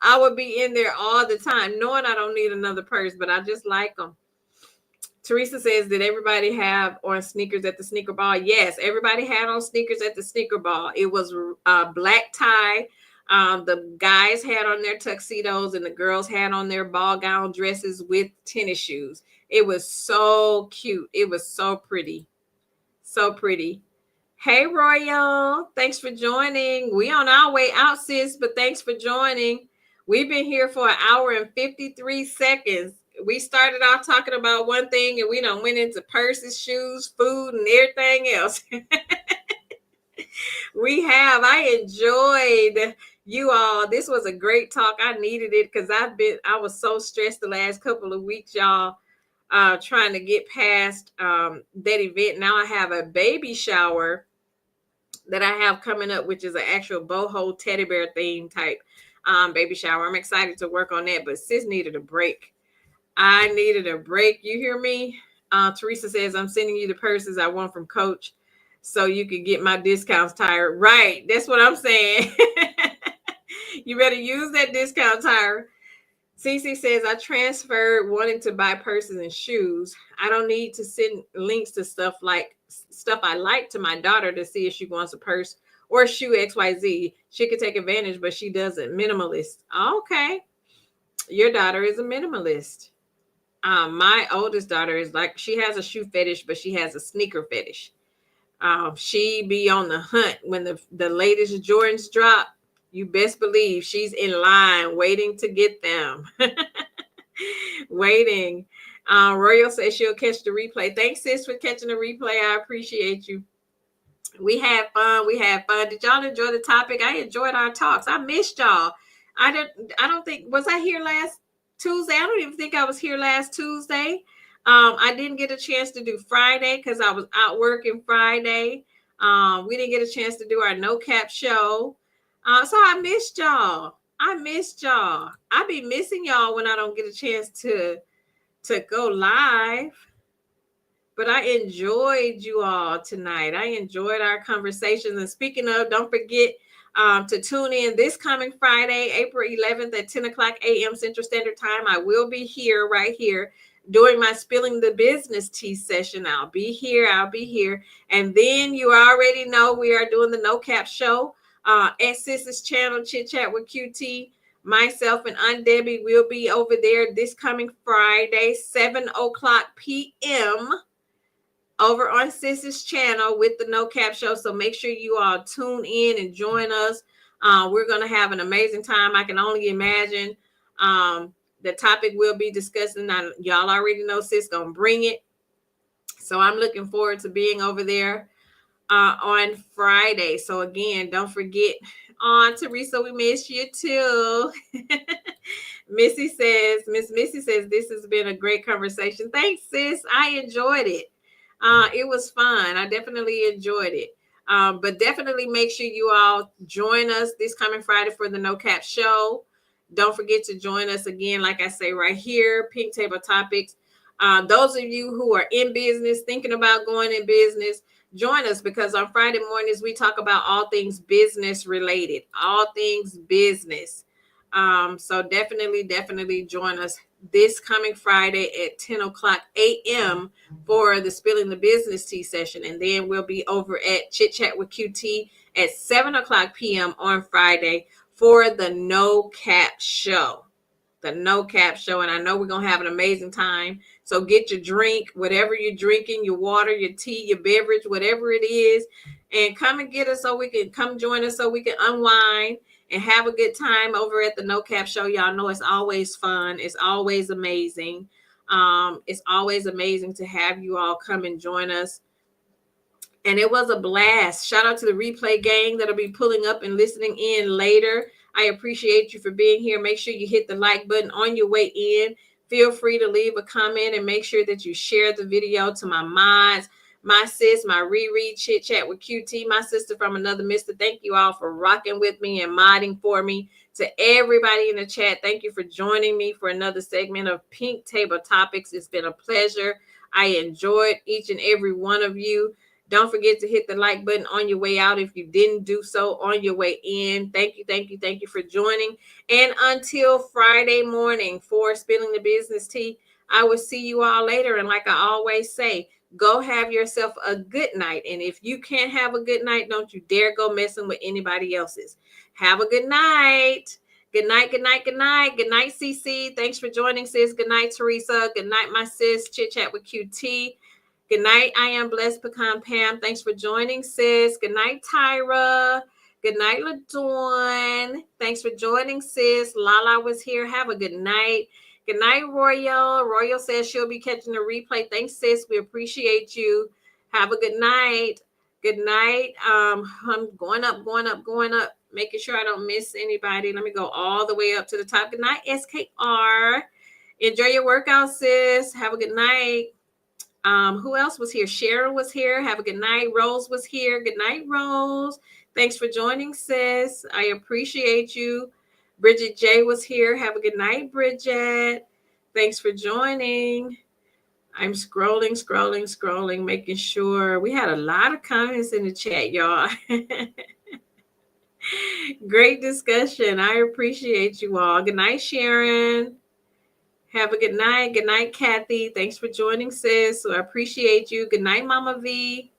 I would be in there all the time, knowing I don't need another purse, but I just like them. Teresa says, did everybody have on sneakers at the sneaker ball? Yes, everybody had on sneakers at the sneaker ball. It was a black tie. The guys had on their tuxedos and the girls had on their ball gown dresses with tennis shoes. It was so cute. It was so pretty. So pretty. Hey, Royal. Thanks for joining. We on our way out, sis, but thanks for joining. We've been here for an hour and 53 seconds. We started off talking about one thing and we done went into purses, shoes, food, and everything else. We have. I enjoyed you all. This was a great talk. I needed it because I was so stressed the last couple of weeks, y'all, trying to get past that event. Now I have a baby shower that I have coming up, which is an actual boho teddy bear theme type baby shower. I'm excited to work on that, but sis needed a break. I needed a break. You hear me? Teresa says, I'm sending you the purses I want from Coach so you can get my discounts, Tyra. Right. That's what I'm saying. You better use that discount, Tyra. Cece says, I transferred wanting to buy purses and shoes. I don't need to send links to stuff I like to my daughter to see if she wants a purse or shoe XYZ. She could take advantage, but she doesn't. Minimalist. Okay. Your daughter is a minimalist. My oldest daughter is like, she has a shoe fetish, but she has a sneaker fetish. She be on the hunt when the latest Jordans drop. You best believe she's in line waiting to get them. Waiting. Royal says she'll catch the replay. Thanks, sis, for catching the replay. I appreciate you. We had fun. We had fun. Did y'all enjoy the topic? I enjoyed our talks. I missed y'all. I don't think, was I here last Tuesday? I don't even think I was here last Tuesday. I didn't get a chance to do Friday because I was out working Friday. We didn't get a chance to do our no cap show. So I missed y'all. I missed y'all. I be missing y'all when I don't get a chance to go live. But I enjoyed you all tonight. I enjoyed our conversations. And speaking of, don't forget to tune in this coming Friday, April 11th at 10 o'clock a.m. Central Standard Time. I will be here, right here, doing my Spilling the Business Tea session. I'll be here. And then you already know we are doing the No Cap Show at Sis's channel, Chit Chat with QT. Myself and Aunt Debbie will be over there this coming Friday, 7 o'clock p.m., over on Sis's channel with the No Cap Show. So make sure you all tune in and join us. We're going to have an amazing time. I can only imagine the topic we'll be discussing. Now, y'all already know Sis going to bring it. So I'm looking forward to being over there on Friday. So again, don't forget, Teresa, we miss you too. Miss Missy says, this has been a great conversation. Thanks, sis. I enjoyed it. It was fun. I definitely enjoyed it. But definitely make sure you all join us this coming Friday for the No Cap Show. Don't forget to join us again, like I say, right here, Pink Table Topics. Those of you who are in business, thinking about going in business, join us, because on Friday mornings, we talk about all things business related, all things business. So definitely join us this coming Friday at 10 o'clock a.m. for the Spilling the Business Tea session. And then we'll be over at Chit Chat with QT at 7 o'clock p.m. on Friday for the No Cap Show. The No Cap Show. And I know we're going to have an amazing time. So get your drink, whatever you're drinking, your water, your tea, your beverage, whatever it is, and come and get us so we can come join us so we can unwind and have a good time over at the No Cap Show. Y'all know it's always fun. It's always amazing. It's always amazing to have you all come and join us. And it was a blast. Shout out to the replay gang that'll be pulling up and listening in later. I appreciate you for being here. Make sure you hit the like button on your way in. Feel free to leave a comment and make sure that you share the video to my mods, my sis, my Riri, Chit Chat with QT, my sister from another mister. Thank you all for rocking with me and modding for me. To everybody in the chat, thank you for joining me for another segment of Pink Table Topics. It's been a pleasure. I enjoyed each and every one of you. Don't forget to hit the like button on your way out if you didn't do so on your way in. Thank you for joining. And until Friday morning for Spilling the Business Tea, I will see you all later. And like I always say, go have yourself a good night. And if you can't have a good night, don't you dare go messing with anybody else's. Have a good night. Good night, good night, good night. Good night, CC. Thanks for joining, sis. Good night, Teresa. Good night, my sis. Chit Chat with QT. Good night, I am Blessed Pecan Pam. Thanks for joining, sis. Good night, Tyra. Good night, LaDawn. Thanks for joining, sis. Lala was here. Have a good night. Good night, Royal. Royal says she'll be catching the replay. Thanks, sis. We appreciate you. Have a good night. Good night. I'm going up, making sure I don't miss anybody. Let me go all the way up to the top. Good night, SKR. Enjoy your workout, sis. Have a good night. Who else was here? Sharon was here. Have a good night. Rose was here. Good night, Rose. Thanks for joining, sis. I appreciate you. Bridget J was here. Have a good night, Bridget. Thanks for joining. I'm scrolling, making sure. We had a lot of comments in the chat, y'all. Great discussion. I appreciate you all. Good night, Sharon. Have a good night. Good night, Kathy. Thanks for joining, sis. So I appreciate you. Good night, Mama V.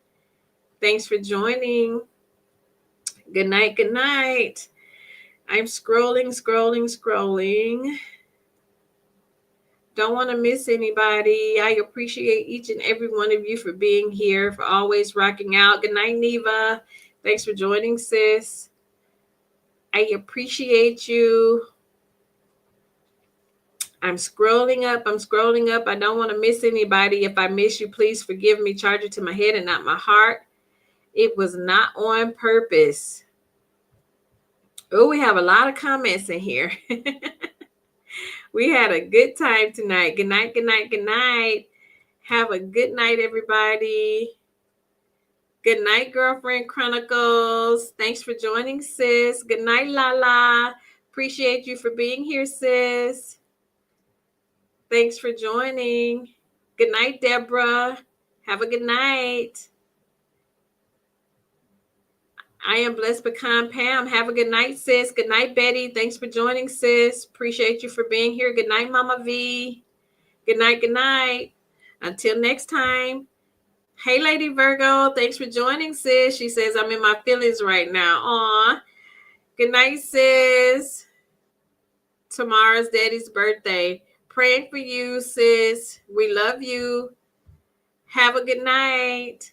Thanks for joining. Good night. Good night. I'm scrolling. Don't want to miss anybody. I appreciate each and every one of you for being here, for always rocking out. Good night, Neva. Thanks for joining, sis. I appreciate you. I'm scrolling up. I don't want to miss anybody. If I miss you, please forgive me. Charge it to my head and not my heart. It was not on purpose. Oh, we have a lot of comments in here. We had a good time tonight. Good night, good night, good night. Have a good night, everybody. Good night, Girlfriend Chronicles. Thanks for joining, sis. Good night, Lala. Appreciate you for being here, sis. Thanks for joining. Good night, Deborah. Have a good night. I am Blessed Pecan Pam. Have a good night, sis. Good night, Betty. Thanks for joining, sis. Appreciate you for being here. Good night, Mama V. Good night, good night. Until next time. Hey, Lady Virgo. Thanks for joining, sis. She says, I'm in my feelings right now. Aw. Good night, sis. Tomorrow's Daddy's birthday. Praying for you, sis. We love you. Have a good night.